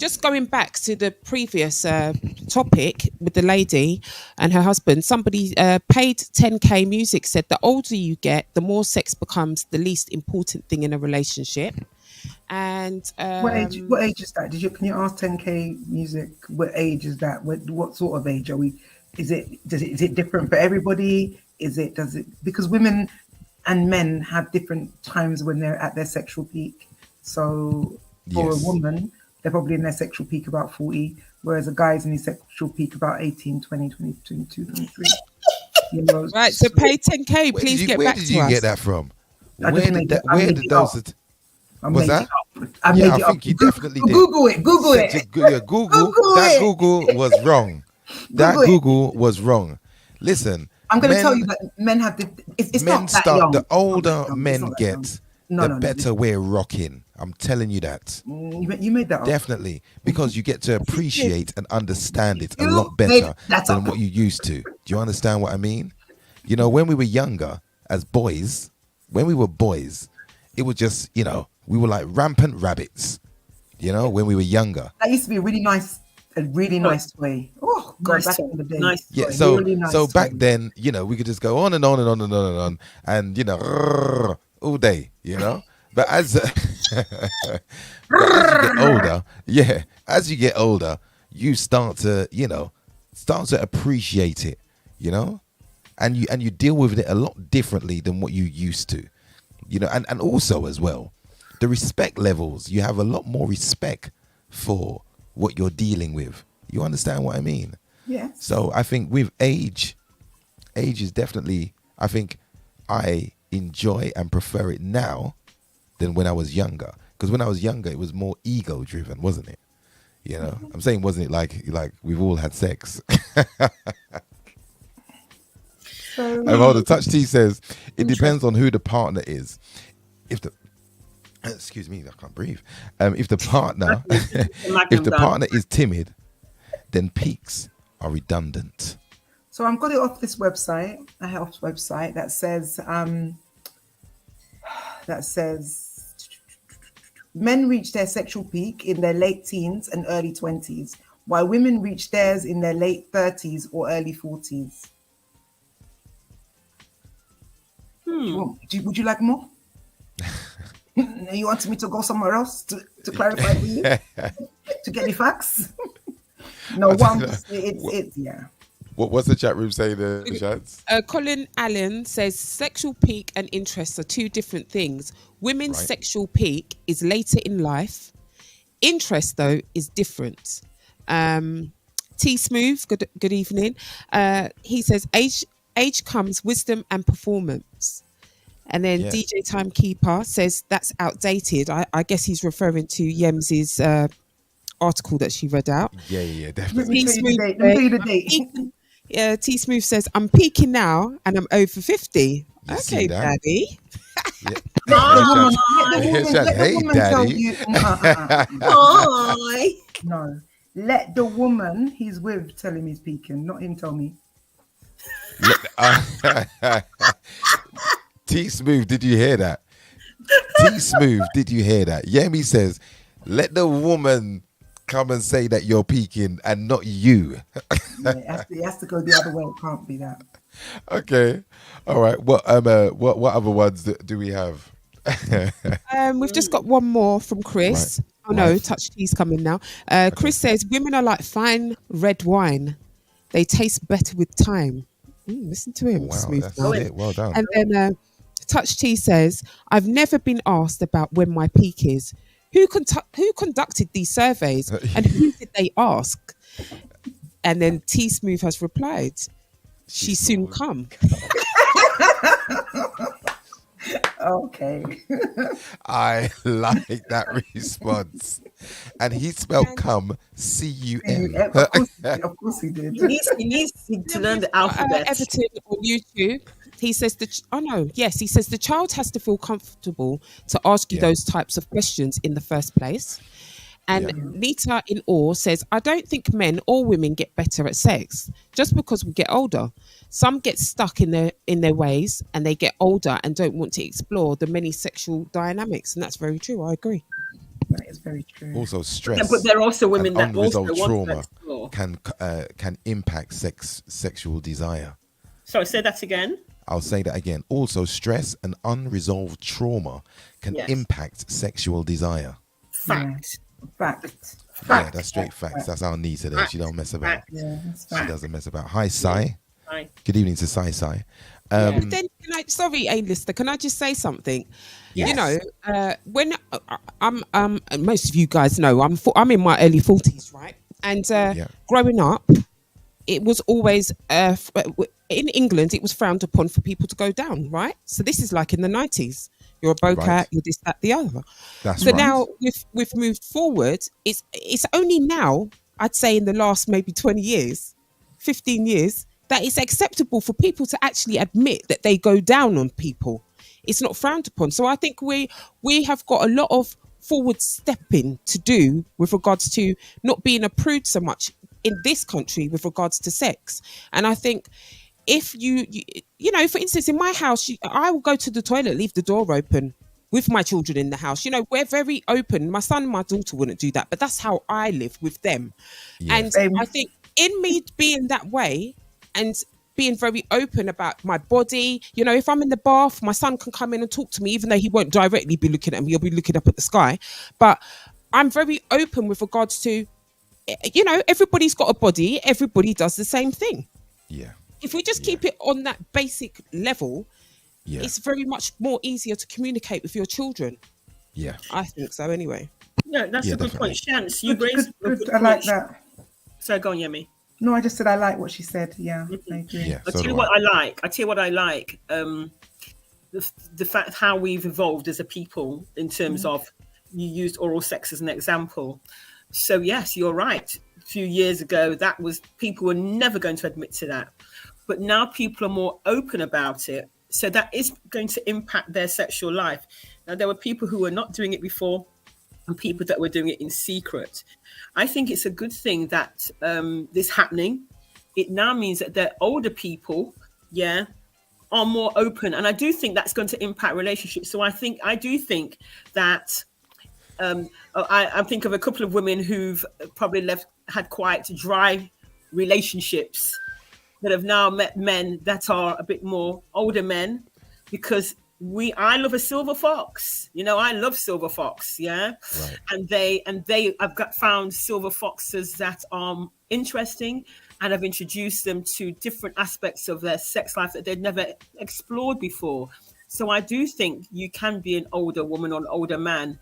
just going back to the previous topic with the lady and her husband, somebody paid 10k music said the older you get, the more sex becomes the least important thing in a relationship. And What age is that? Can you ask 10k music? What age is that? What sort of age are we? Is it different for everybody? Because women and men have different times when they're at their sexual peak. So for a woman, they're probably in their sexual peak about 40, whereas a guy's in his sexual peak about 18, 20, 22, 23. You know, right, so pay 10k, please get back to us. Where did you get that from? I think you definitely did. Google it. Google that. Google was wrong. Google was wrong. Listen, I'm going to tell you that men have it's men not that young. The older men get, the better we're rocking. I'm telling you that. You made that up. Definitely, because you get to appreciate and understand it a lot better than what you used to. Do you understand what I mean? You know, when we were younger as boys, it was just, we were like rampant rabbits, when we were younger. That used to be a really nice way. Oh, God, nice back in the day. Nice yeah, toy. so really nice so back toy. then, we could just go on and on and on and on and on, and all day, But as you get older, you start to appreciate it, and you deal with it a lot differently than what you used to, and also as well, the respect levels. You have a lot more respect for what you're dealing with. You understand what I mean? Yes. So I think with age is definitely, I think I enjoy and prefer it now than when I was younger. Because when I was younger, it was more ego driven, wasn't it? I'm saying, wasn't it like we've all had sex? Hold on, Touch T says, it depends on who the partner is. Excuse me, I can't breathe. If the partner is timid, then peaks are redundant. So I've got it off this website, a health website that says men reach their sexual peak in their late teens and early 20s, while women reach theirs in their late 30s or early 40s. Would you like more? You wanted me to go somewhere else to clarify for you? To get the facts? No, yeah. What's the chat room saying there, Shaz? Colin Allen says sexual peak and interests are two different things. Women's sexual peak is later in life. Interest, though, is different. T Smooth, good evening. He says age comes wisdom and performance. And then DJ Timekeeper says that's outdated. I guess he's referring to Yem's article that she read out. Yeah, definitely. Let me tell you the date. T Smooth says, I'm peaking now and I'm over 50. Okay, Daddy. Let the woman tell you. No. Let the woman he's with tell him he's peaking, not him tell me. T Smooth, did you hear that? T Smooth, did you hear that? Yemi says, let the woman come and say that you're peaking and not you. It has to go the other way. It can't be that. Okay. All right. What other ones do we have? We've just got one more from Chris. Right. Oh no, Touch T's coming now. Chris says women are like fine red wine. They taste better with time. Listen to him. Wow, Smooth. that's it. Well done. And then Touch T says, I've never been asked about when my peak is. Who conducted these surveys and who did they ask? And then T Smooth has replied, she soon come. Okay. I like that response. And he spelled come C-U-M. Of course he did. He needs to learn the alphabet. Everton on YouTube. He says he says the child has to feel comfortable to ask you those types of questions in the first place. And Nita in Awe says, I don't think men or women get better at sex just because we get older. Some get stuck in their ways and they get older and don't want to explore the many sexual dynamics. And that's very true. I agree. It's very true. Also, stress. But there are also women and that also unresolved want to trauma explore. can impact sexual desire. Sorry, say that again. I'll say that again. Also, stress and unresolved trauma can Yes. impact sexual desire. Fact. Fact. Yeah, that's straight facts. That's our Nita there. She don't mess about. Yeah, that's She fact. doesn't mess about. Hi, Sai. Hi. Good evening to Sai. But then, sorry, A-lister, can I just say something? Yes. You know, when I'm, and most of you guys know, I'm in my early 40s, right? And growing up, it was always in England, it was frowned upon for people to go down, right? So this is like in the 90s. You're a bocat, Right. you're this, that, the other. That's so right. now we've moved forward. It's only now, I'd say in the last maybe 20 years, 15 years, that it's acceptable for people to actually admit that they go down on people. It's not frowned upon. So I think we have got a lot of forward stepping to do with regards to not being a prude so much in this country with regards to sex. And I think if you know, for instance, in my house, I will go to the toilet, leave the door open with my children in the house. You know, we're very open. My son and my daughter wouldn't do that, but that's how I live with them. Yes. And I think in me being that way and being very open about my body, you know, if I'm in the bath, my son can come in and talk to me, even though he won't directly be looking at me, he'll be looking up at the sky. But I'm very open with regards to, you know, everybody's got a body, everybody does the same thing. Yeah. If we just keep it on that basic level, it's very much more easier to communicate with your children. Yeah. I think so anyway. Yeah, that's a good point. Chance, you Good, raised a good. good I like point. that. So go on, Yemi. No, I just said I like what she said. Yeah, I agree. Yeah, I'll tell you what I like. The fact how we've evolved as a people in terms of, you used oral sex as an example. So yes, you're right. A few years ago, that was, people were never going to admit to that. But now people are more open about it. So that is going to impact their sexual life. Now, there were people who were not doing it before and people that were doing it in secret. I think it's a good thing that this happening. It now means that the older people, are more open. And I do think that's going to impact relationships. So I do think that I think of a couple of women who've probably had quite dry relationships that have now met men that are a bit more older men, because I love a silver fox. You know, I love silver fox. Yeah. Right. And I've found silver foxes that are interesting, and I've introduced them to different aspects of their sex life that they'd never explored before. So I do think you can be an older woman or an older man,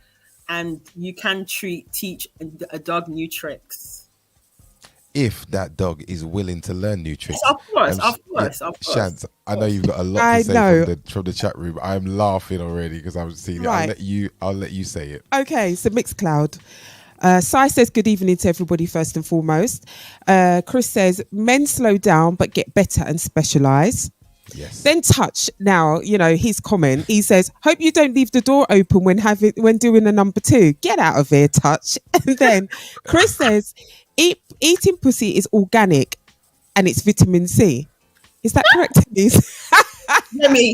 and you can teach a dog new tricks. If that dog is willing to learn new tricks. Yes, of course. Shant, I know you've got a lot to say from the chat room. I'm laughing already because I'm seeing Right. it. I'll let you say it. Okay, so Mixcloud. Sai says good evening to everybody first and foremost. Chris says men slow down but get better and specialise. Yes. Then Touch, now, you know, his comment, he says, hope you don't leave the door open when doing a number 2. Get out of here, Touch. And then Chris says, eating pussy is organic and it's vitamin C. Is that correct, Denise?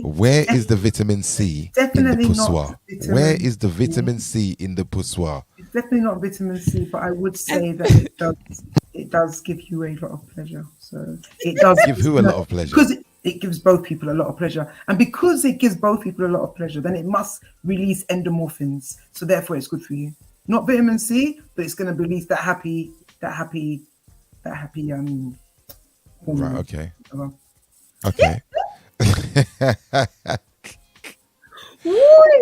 Where is the vitamin C Definitely in the not poussoir? vitamin Where is the vitamin C in the poussoir? It's definitely not vitamin C, but I would say that it does give you a lot of pleasure. So it does Give who a lot of pleasure? Because it gives both people a lot of pleasure, and because it gives both people a lot of pleasure, then it must release endomorphins. So therefore, it's good for you. Not vitamin C, but it's going to release that happy. Hormone. Right. Okay. Okay.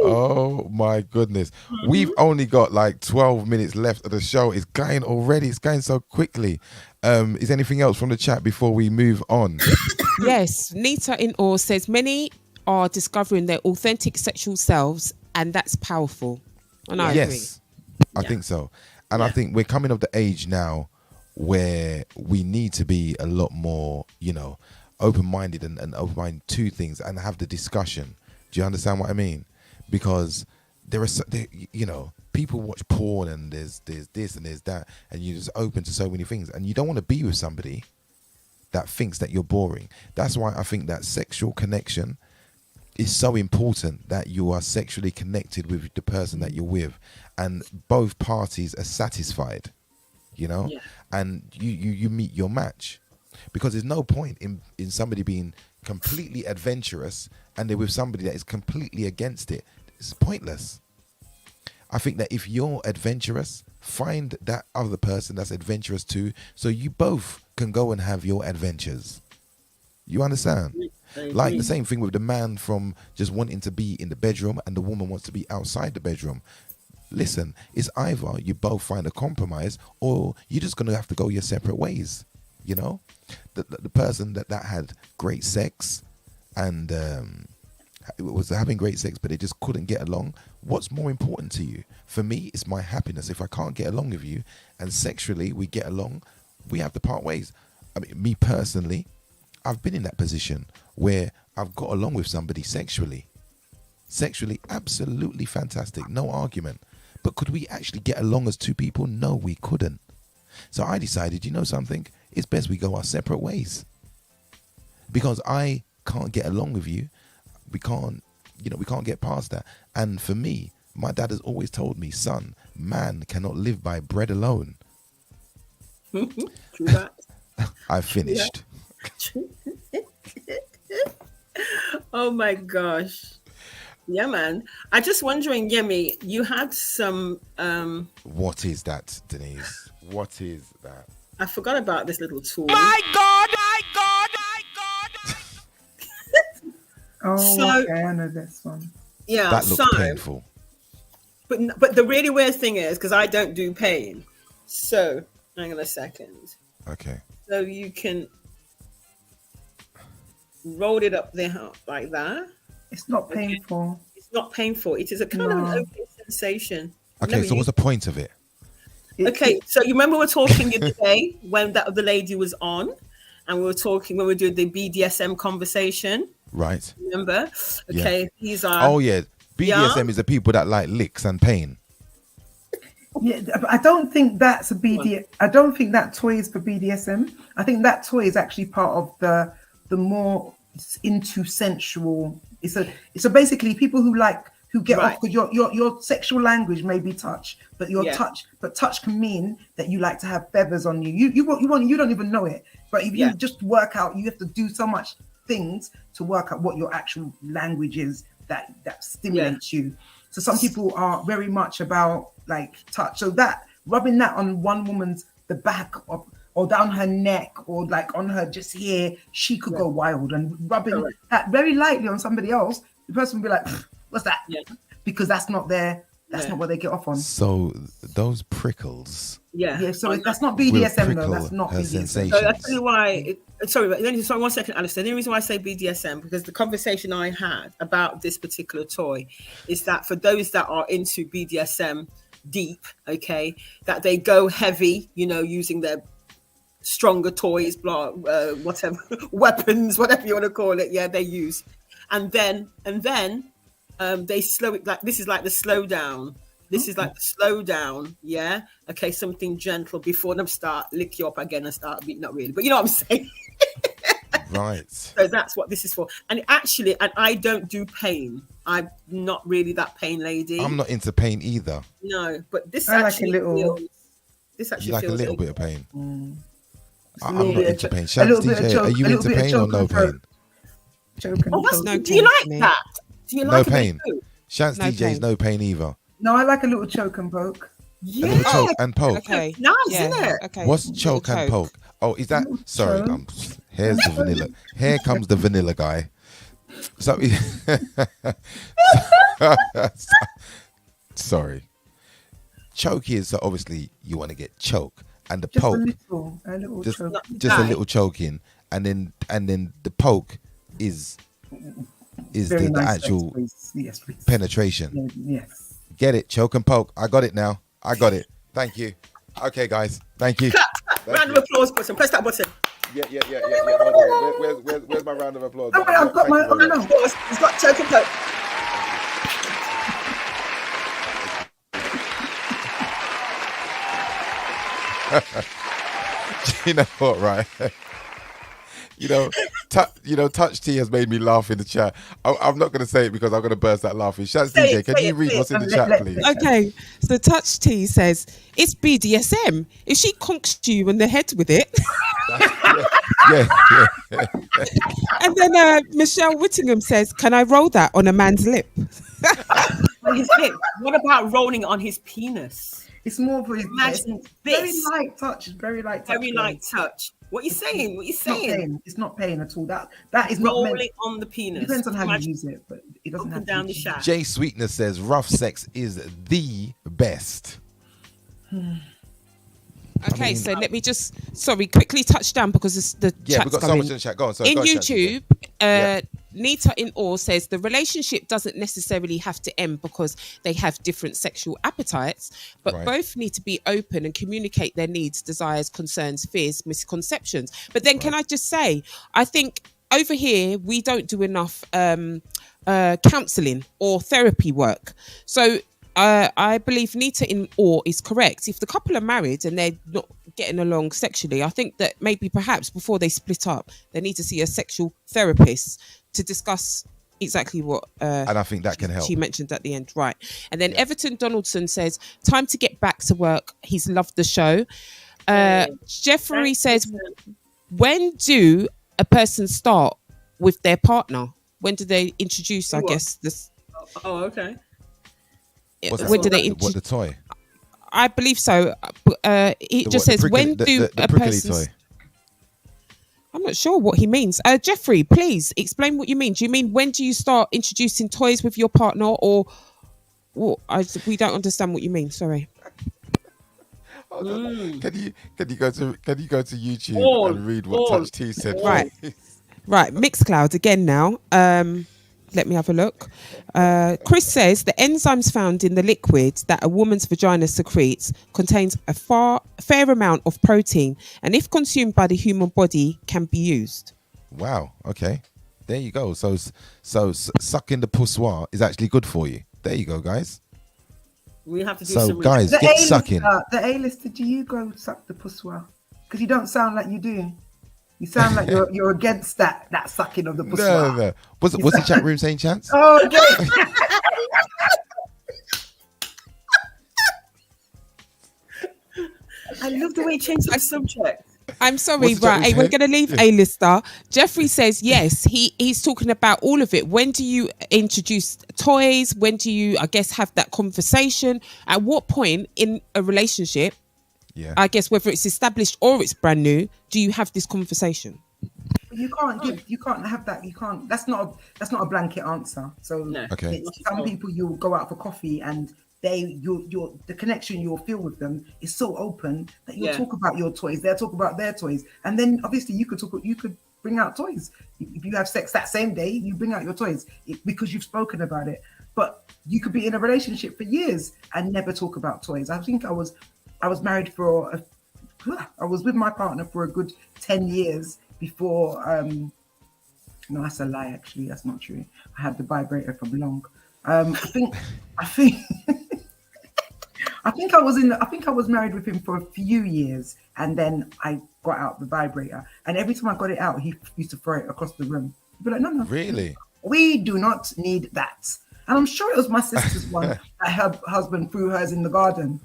Oh my goodness. We've only got like 12 minutes left of the show. It's going already. It's going so quickly. Is anything else from the chat before we move on? Yes. Nita in Awe says many are discovering their authentic sexual selves, and that's powerful. And I agree. I think so. And I think we're coming of the age now where we need to be a lot more, you know, open-minded and open-minded to things and have the discussion. Do you understand what I mean? Because you know, people watch porn and there's this and there's that, and you're just open to so many things, and you don't want to be with somebody that thinks that you're boring. That's why I think that sexual connection it's so important that you are sexually connected with the person that you're with, and both parties are satisfied, you know, and you meet your match, because there's no point in somebody being completely adventurous and they're with somebody that is completely against it. It's pointless. I think that if you're adventurous, find that other person that's adventurous too, so you both can go and have your adventures. You understand? Like the same thing with the man from just wanting to be in the bedroom and the woman wants to be outside the bedroom. Listen, it's either you both find a compromise or you're just going to have to go your separate ways. You know, the person that had great sex and was having great sex, but they just couldn't get along. What's more important to you? For me, it's my happiness. If I can't get along with you and sexually we get along, we have to part ways. I mean, me personally, I've been in that position where I've got along with somebody sexually. Sexually, absolutely fantastic. No argument. But could we actually get along as two people? No, we couldn't. So I decided, you know something? It's best we go our separate ways. Because I can't get along with you. We can't get past that. And for me, my dad has always told me, son, man cannot live by bread alone. True that. I finished. Oh my gosh. Yeah, man. I just wondering, Yemi, you had some What is that, Denise? What is that? I forgot about this little tool. My God, my God, my God. Oh, okay, I know this one. Yeah, that looks painful. But the really weird thing is, because I don't do pain. So, hang on a second. Okay. So you can roll it up there like that. It's not painful. It's not painful. It is a kind of an okay sensation. Okay, so what's the point of it? Okay, so you remember we were talking the other day when that other lady was on, and we were talking when we were doing the BDSM conversation. Right. Remember? Okay, Yeah. these are. Oh yeah, BDSM is the people that like licks and pain. Yeah, but I don't think that's a BDSM. I don't think that toy is for BDSM. I think that toy is actually part of the more into sensual. It's a basically people who get off because your sexual language may be touch, but touch can mean that you like to have feathers on you. You don't even know it, but if you just work out, you have to do so much things to work out what your actual language is that stimulates you. So some people are very much about like touch. So that rubbing that on one woman's the back or down her neck or like on her just here, she could go wild, and rubbing that very lightly on somebody else, the person will be like, what's that? Because that's not not what they get off on. So those prickles. Yeah. So that's not BDSM though. That's not BDSM. So that's why. Sorry, sorry, 1 second, Alistair. The only reason why I say BDSM, because the conversation I had about this particular toy is that for those that are into BDSM deep, okay, that they go heavy, using their stronger toys, whatever, weapons, whatever you want to call it, they use. And then they slow it, like this is like the slow down. This is like the slow down, okay, something gentle before them start lick you up again and start beating. Not really, but you know what I'm saying. Right. So that's what this is for. And actually, I don't do pain. I'm not really that pain lady. I'm not into pain either. No, but this I actually like a little. feels, this actually You like a feels little bit of pain. I'm little not bit into of pain. a Shams little bit of DJ, choke- are you a little into bit of pain or choke no and throat. pain? Do you like that? Do you No like pain. it too? Shams No DJ's pain. no pain either. No, I like a little choke and poke. A little choke and poke. Okay. Nice, Yeah, isn't it? okay. What's Little choke and poke? Oh, is that? Sorry, here's the vanilla. Here comes the vanilla guy. So, sorry. Choke is so obviously you want to get choke, and the Just poke, a little just choke. a little choking, and then the poke is Very the nice actual sex, please. Yes, please. penetration. Yes. Get it, choke and poke. I got it now. I got it. Thank you. Okay, guys. Thank you. Round of applause button. Press that button. Yeah. Hold on. Where's my round of applause? Oh, wait, I've got my. Oh no. He's got choke and poke. You know what, right? Touch T has made me laugh in the chat. I'm not going to say it because I'm going to burst that laughing. Shouts Say DJ, it, can say you it, read say what's it. in the chat, please? Okay, so Touch T says it's BDSM. If she conks you in the head with it, yeah. and then Michelle Whittingham says, "Can I roll that on a man's lip?" On his hip. What about rolling on his penis? It's more for his. Imagine Very this. light touch. Very light touch. Very light touch. What are you saying? What are you saying? It's not pain at all. That is not Rolling meant. on the penis. Depends on how Imagine you use it, but it doesn't up have and to down be the shaft. Jay Sweetness says rough sex is the best. Okay, so let me just quickly touch down because the Yeah, chat's we've got so going. much in the chat. Go on, sorry. In go on, chat, YouTube, Nita in Awe says the relationship doesn't necessarily have to end because they have different sexual appetites, but Right. both need to be open and communicate their needs, desires, concerns, fears, misconceptions. But then, can I just say, I think over here we don't do enough counselling or therapy work. So I believe Nita in Awe is correct. If the couple are married and they're not getting along sexually, I think that maybe perhaps before they split up, they need to see a sexual therapist to discuss exactly what and I think that can help. She mentioned at the end, right? And then Everton Donaldson says, "Time to get back to work. He's loved the show." Jeffrey says, "When do a person start with their partner? When do they introduce? I guess this." Oh, okay. When do they what the toy? I believe so. It just says, when do a person... toy? I'm not sure what he means. Jeffrey, please explain what you mean. Do you mean when do you start introducing toys with your partner, or we don't understand what you mean? Sorry. Can you go to YouTube and read what Touch T said? Right. Mixcloud again now. Let me have a look. Chris says the enzymes found in the liquid that a woman's vagina secretes contains a fair amount of protein, and if consumed by the human body, can be used. Wow. Okay. There you go. So sucking the poussoir is actually good for you. There you go, guys. We have to do so some guys, get sucking. The A-lister, do you go suck the poussoir? Because you don't sound like you do. You sound like you're against that sucking of the poussoir. No. What's the chat room saying, Chance? Oh, okay. I love the way he changed the subject. I'm sorry, right? Hey, we're going to leave A-lister. Jeffrey says yes. He's talking about all of it. When do you introduce toys? When do you, I guess, have that conversation? At what point in a relationship? Yeah. I guess whether it's established or it's brand new, do you have this conversation? You can't have that. You can't. That's not a blanket answer. So Okay. Some people you'll go out for coffee and the connection you'll feel with them is so open that you'll talk about your toys. They'll talk about their toys, and then obviously you could bring out toys. If you have sex that same day, you bring out your toys because you've spoken about it. But you could be in a relationship for years and never talk about toys. I think I was married I was with my partner for a good 10 years before. No, that's a lie. Actually, that's not true. I had the vibrator from long. I think I was married with him for a few years, and then I got out the vibrator. And every time I got it out, he used to throw it across the room. He'd be like, "No, really? We do not need that." And I'm sure it was my sister's one that her husband threw hers in the garden.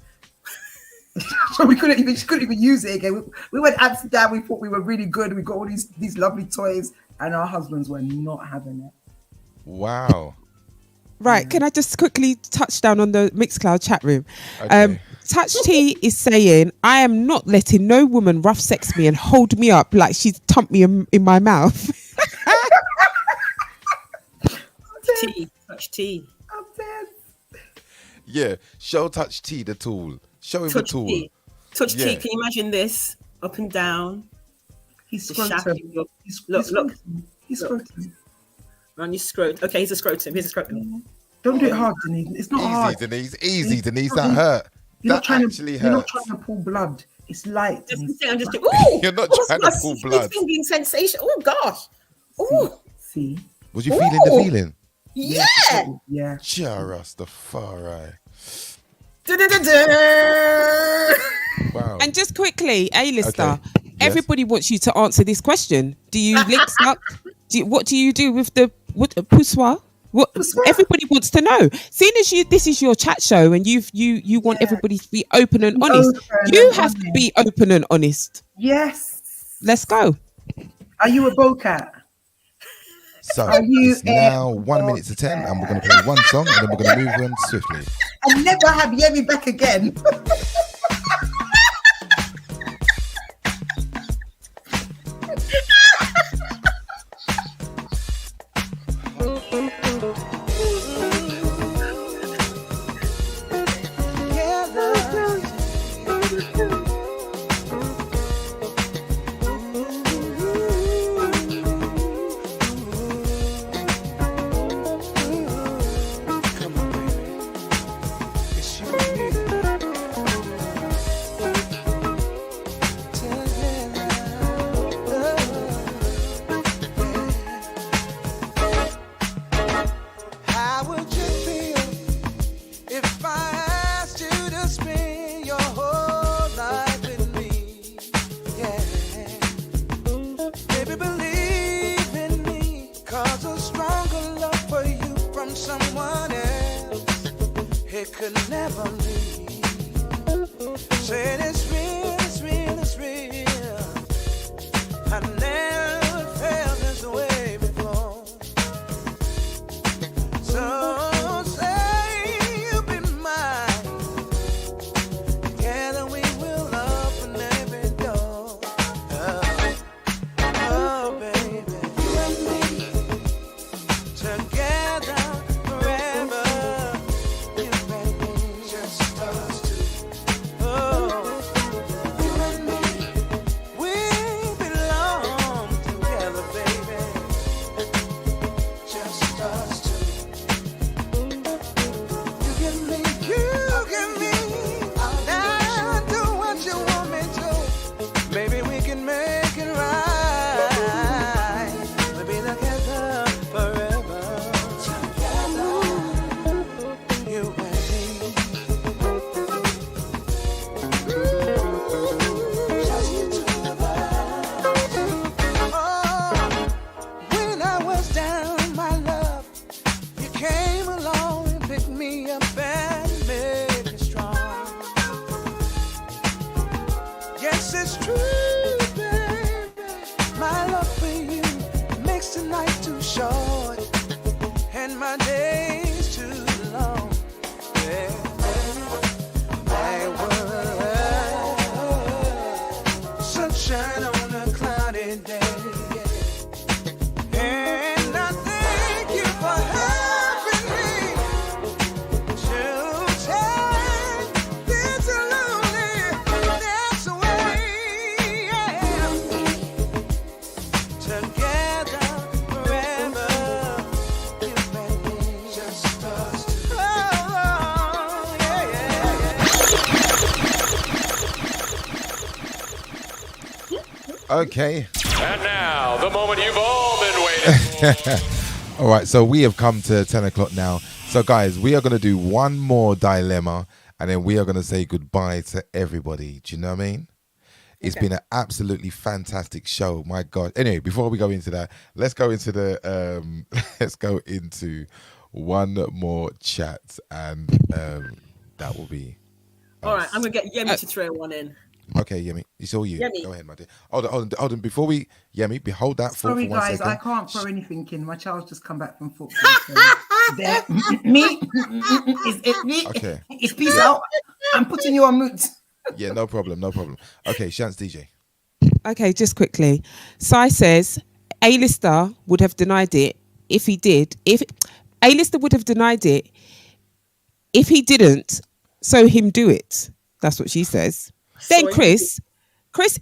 So she couldn't even use it again. We went to Amsterdam. We thought we were really good. We got all these lovely toys, and our husbands were not having it. Wow. Right, can I just quickly touch down on the Mixcloud chat room? Okay. Touch T is saying, "I am not letting no woman rough sex me and hold me up like she's tumped me in my mouth." Touch T. I'm dead. Yeah, show Touch T the tool. Show him the tool. Touch T. Can you imagine this? Up and down. He's scrotum. Look. He's scrotum. On your scrotum. Okay, he's a scrotum. Here's a scrotum. Don't do it hard, Denise. It's not hard. Easy, Denise. That hurt. That actually hurt. You're not trying to pull blood. It's light. I'm just ooh, you're not trying to pull blood. Fingering sensation. Oh gosh. Ooh. See. Was you feeling the feeling? Yeah. Yeah. Rastafari. Da-da-da-da. Wow. And just quickly, A-lister, Everybody wants you to answer this question. Do you lick suck? What do you do with the poussoir? What everybody wants to know. Seeing as this is your chat show, and you want everybody to be open and honest. You have to be open and honest. Yes. Let's go. Are you a bocat? So it's now 1 minute to 10, and we're going to play one song, and then we're going to move on swiftly. I'll never have Yemi back again. Okay. And now, the moment you've all been waiting for. All right, so we have come to 10 o'clock now. So, guys, we are going to do one more dilemma, and then we are going to say goodbye to everybody. Do you know what I mean? It's been an absolutely fantastic show. My God. Anyway, before we go into that, let's go into one more chat, and that will be. All right, I'm going to get Yemi to throw one in. Okay, Yemi, it's all you. Yemi. Go ahead, my dear. Hold on. Before we, Yemi, hold that for 1 second. Sorry, guys, I can't throw anything in. My child's just come back from football. So me? Is it me? Okay. It's peace out. I'm putting you on mute. Yeah, no problem. Okay, Shance DJ. Okay, just quickly. Sai says A-lister would have denied it if he did. If A-lister would have denied it if he didn't, so him do it. That's what she says. Then Chris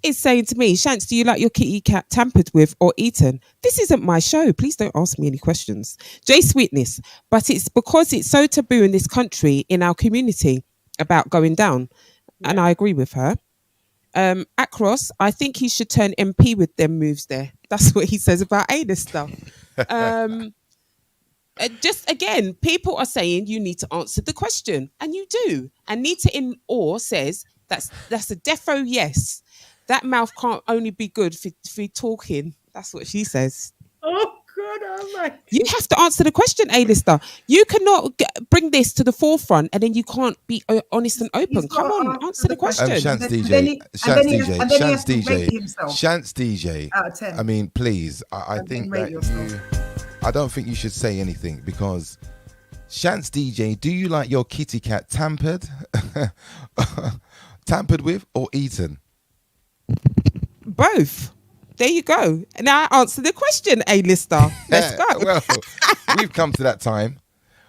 is saying to me, Shance, do you like your kitty cat tampered with or eaten? This isn't my show. Please don't ask me any questions. Jay Sweetness, but it's because it's so taboo in this country, in our community, about going down. Yeah. And I agree with her. Akros, I think he should turn MP with them moves there. That's what he says about ADA stuff. Just again, people are saying you need to answer the question, and you do. And Nita in Awe says that's a defo yes. That mouth can't only be good for talking. That's what she says. Oh God, oh my! You have to answer the question, A-lister. You cannot bring this to the forefront and then you can't be honest and open. Come on, answer the question. Shants DJ. Out of 10. I mean, please. I think that I don't think you should say anything because Shants DJ, do you like your kitty cat tampered? Tampered with or eaten? Both. There you go. Now I answer the question, A-lister. Let's go. Well, we've come to that time.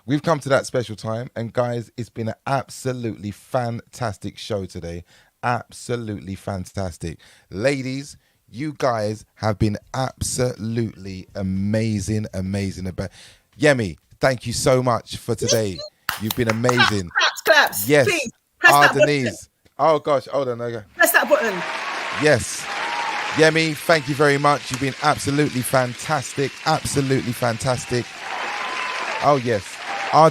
We've come to that special time. And guys, it's been an absolutely fantastic show today. Absolutely fantastic. Ladies, you guys have been absolutely amazing. Yemi, thank you so much for today. You've been amazing. Claps. Yes. Please. Press that Denise. button. Oh gosh, hold on. Okay. Press that button. Yes. Yemi, thank you very much. You've been absolutely fantastic. Absolutely fantastic. Oh, yes.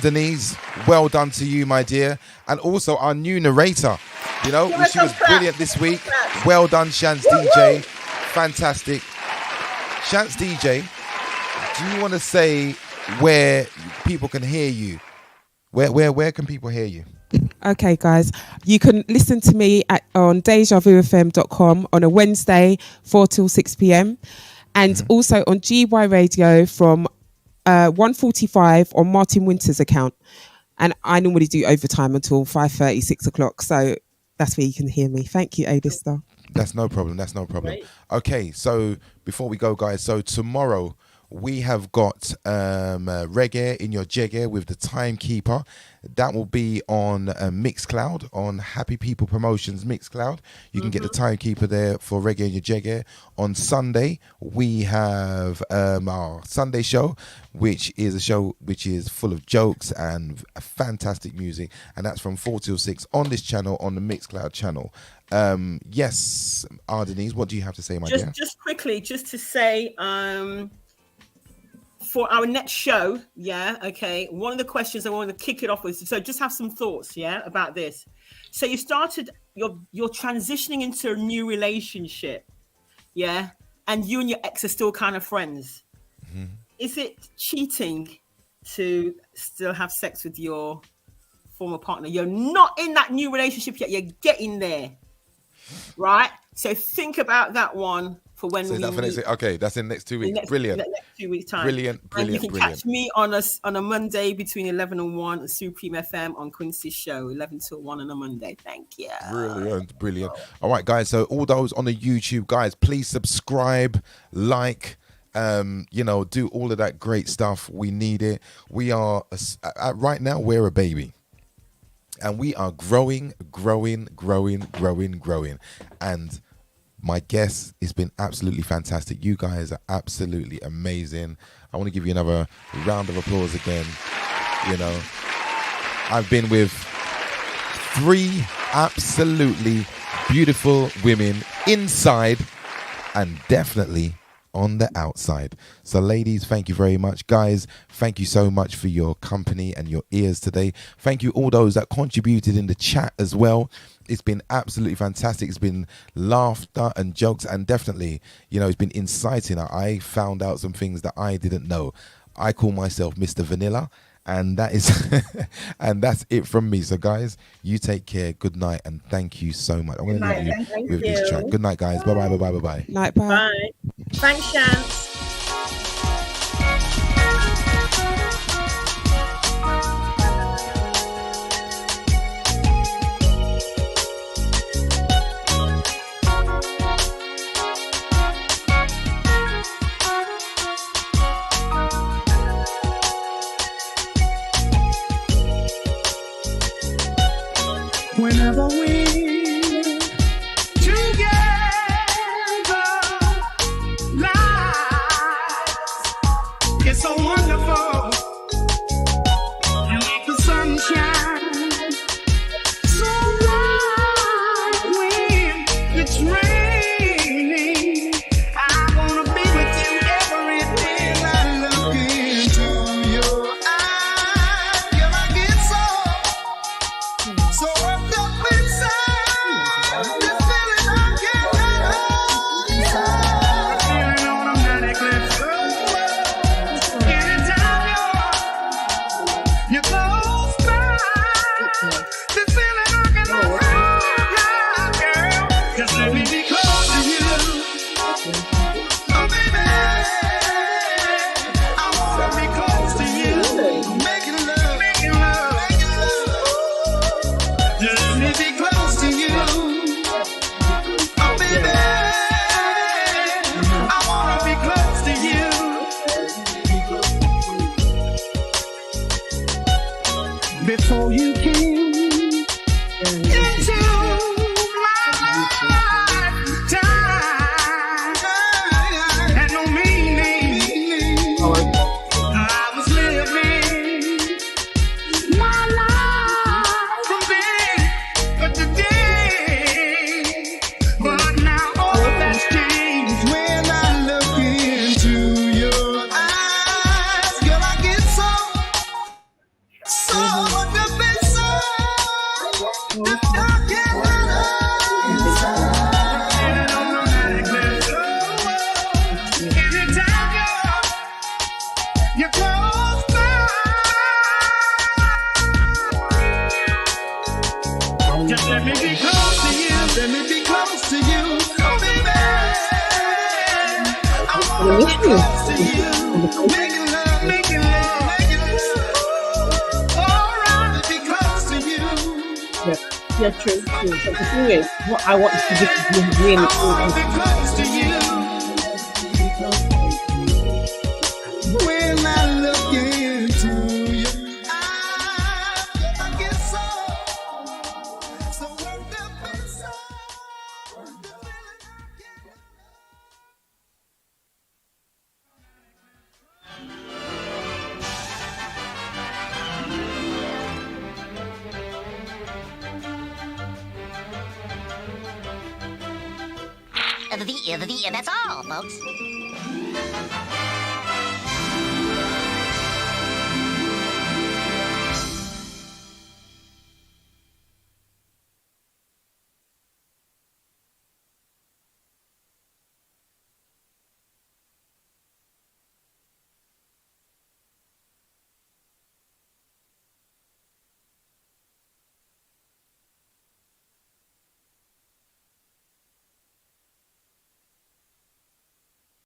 Denise, well done to you, my dear. And also our new narrator. You know, she was brilliant this week. Well done, Shants DJ. Fantastic. Shants DJ, do you want to say where people can hear you? Where can people hear you? Okay, guys, you can listen to me on DejaVuFM.com on a Wednesday, 4 till 6 p.m. And also on GY Radio from 1:45 on Martin Winter's account. And I normally do overtime until 5:30, 6 o'clock. So that's where you can hear me. Thank you, A-lister. That's no problem. Right. Okay, so before we go, guys, so tomorrow we have got Reggae in Your Jegger with the Timekeeper. That will be on Mixcloud, on Happy People Promotions Mixcloud. You can get the Timekeeper there for Reggae in Your Jegger. On Sunday, we have our Sunday show, which is a show which is full of jokes and fantastic music. And that's from 4 till 6 on this channel, on the Mixcloud channel. Yes, Denise, what do you have to say, my dear? Just quickly, just to say... for our next show, one of the questions I want to kick it off with, so just have some thoughts, about this. So you started, you're transitioning into a new relationship, and you and your ex are still kind of friends. Mm-hmm. Is it cheating to still have sex with your former partner? You're not in that new relationship yet, you're getting there, right? So think about that one. For when we meet. Okay, that's in the next 2 weeks. Brilliant. Next 2 weeks time. Brilliant. And you can catch me on a Monday between 11 and 1 at Supreme FM on Quincy's show, 11 till 1 on a Monday. Thank you. Brilliant. All right, guys. So all those on the YouTube, guys, please subscribe, like, do all of that great stuff. We need it. We are right now. We're a baby. And we are growing. And my guest has been absolutely fantastic. You guys are absolutely amazing. I want to give you another round of applause again. I've been with 3 absolutely beautiful women inside and definitely on the outside. So ladies, thank you very much. Guys, thank you so much for your company and your ears today. Thank you all those that contributed in the chat as well. It's been absolutely fantastic. It's been laughter and jokes, and definitely, it's been inciting. I found out some things that I didn't know. I call myself Mr. Vanilla, and that is and that's it from me. So guys, you take care. Good night, and thank you so much. I'm going to leave you with this track. Good night, guys. Bye. Night, bye. Bye. Thanks, Shants. Whenever we together, life is so wonderful. You make the sunshine so bright when it's raining. I wanna be with you every day. I look into your eyes, girl, I get so worked up inside. you came into my lifetime. Had no meaning. I was living my life from then, but today, but now all that's changed when I look into your eyes. Girl, I get so much up inside that I can't run and I don't know how to let go. Anytime you're close by, just let me be close to you. Let me be close to you, oh baby. I wanna be close to you, making love, making love, making love. All right, be close to you. Yeah, true. But the thing is, what I want to do is really I wanna be close to you. When I look into your eyes, I get so worked up inside. And that's all, folks.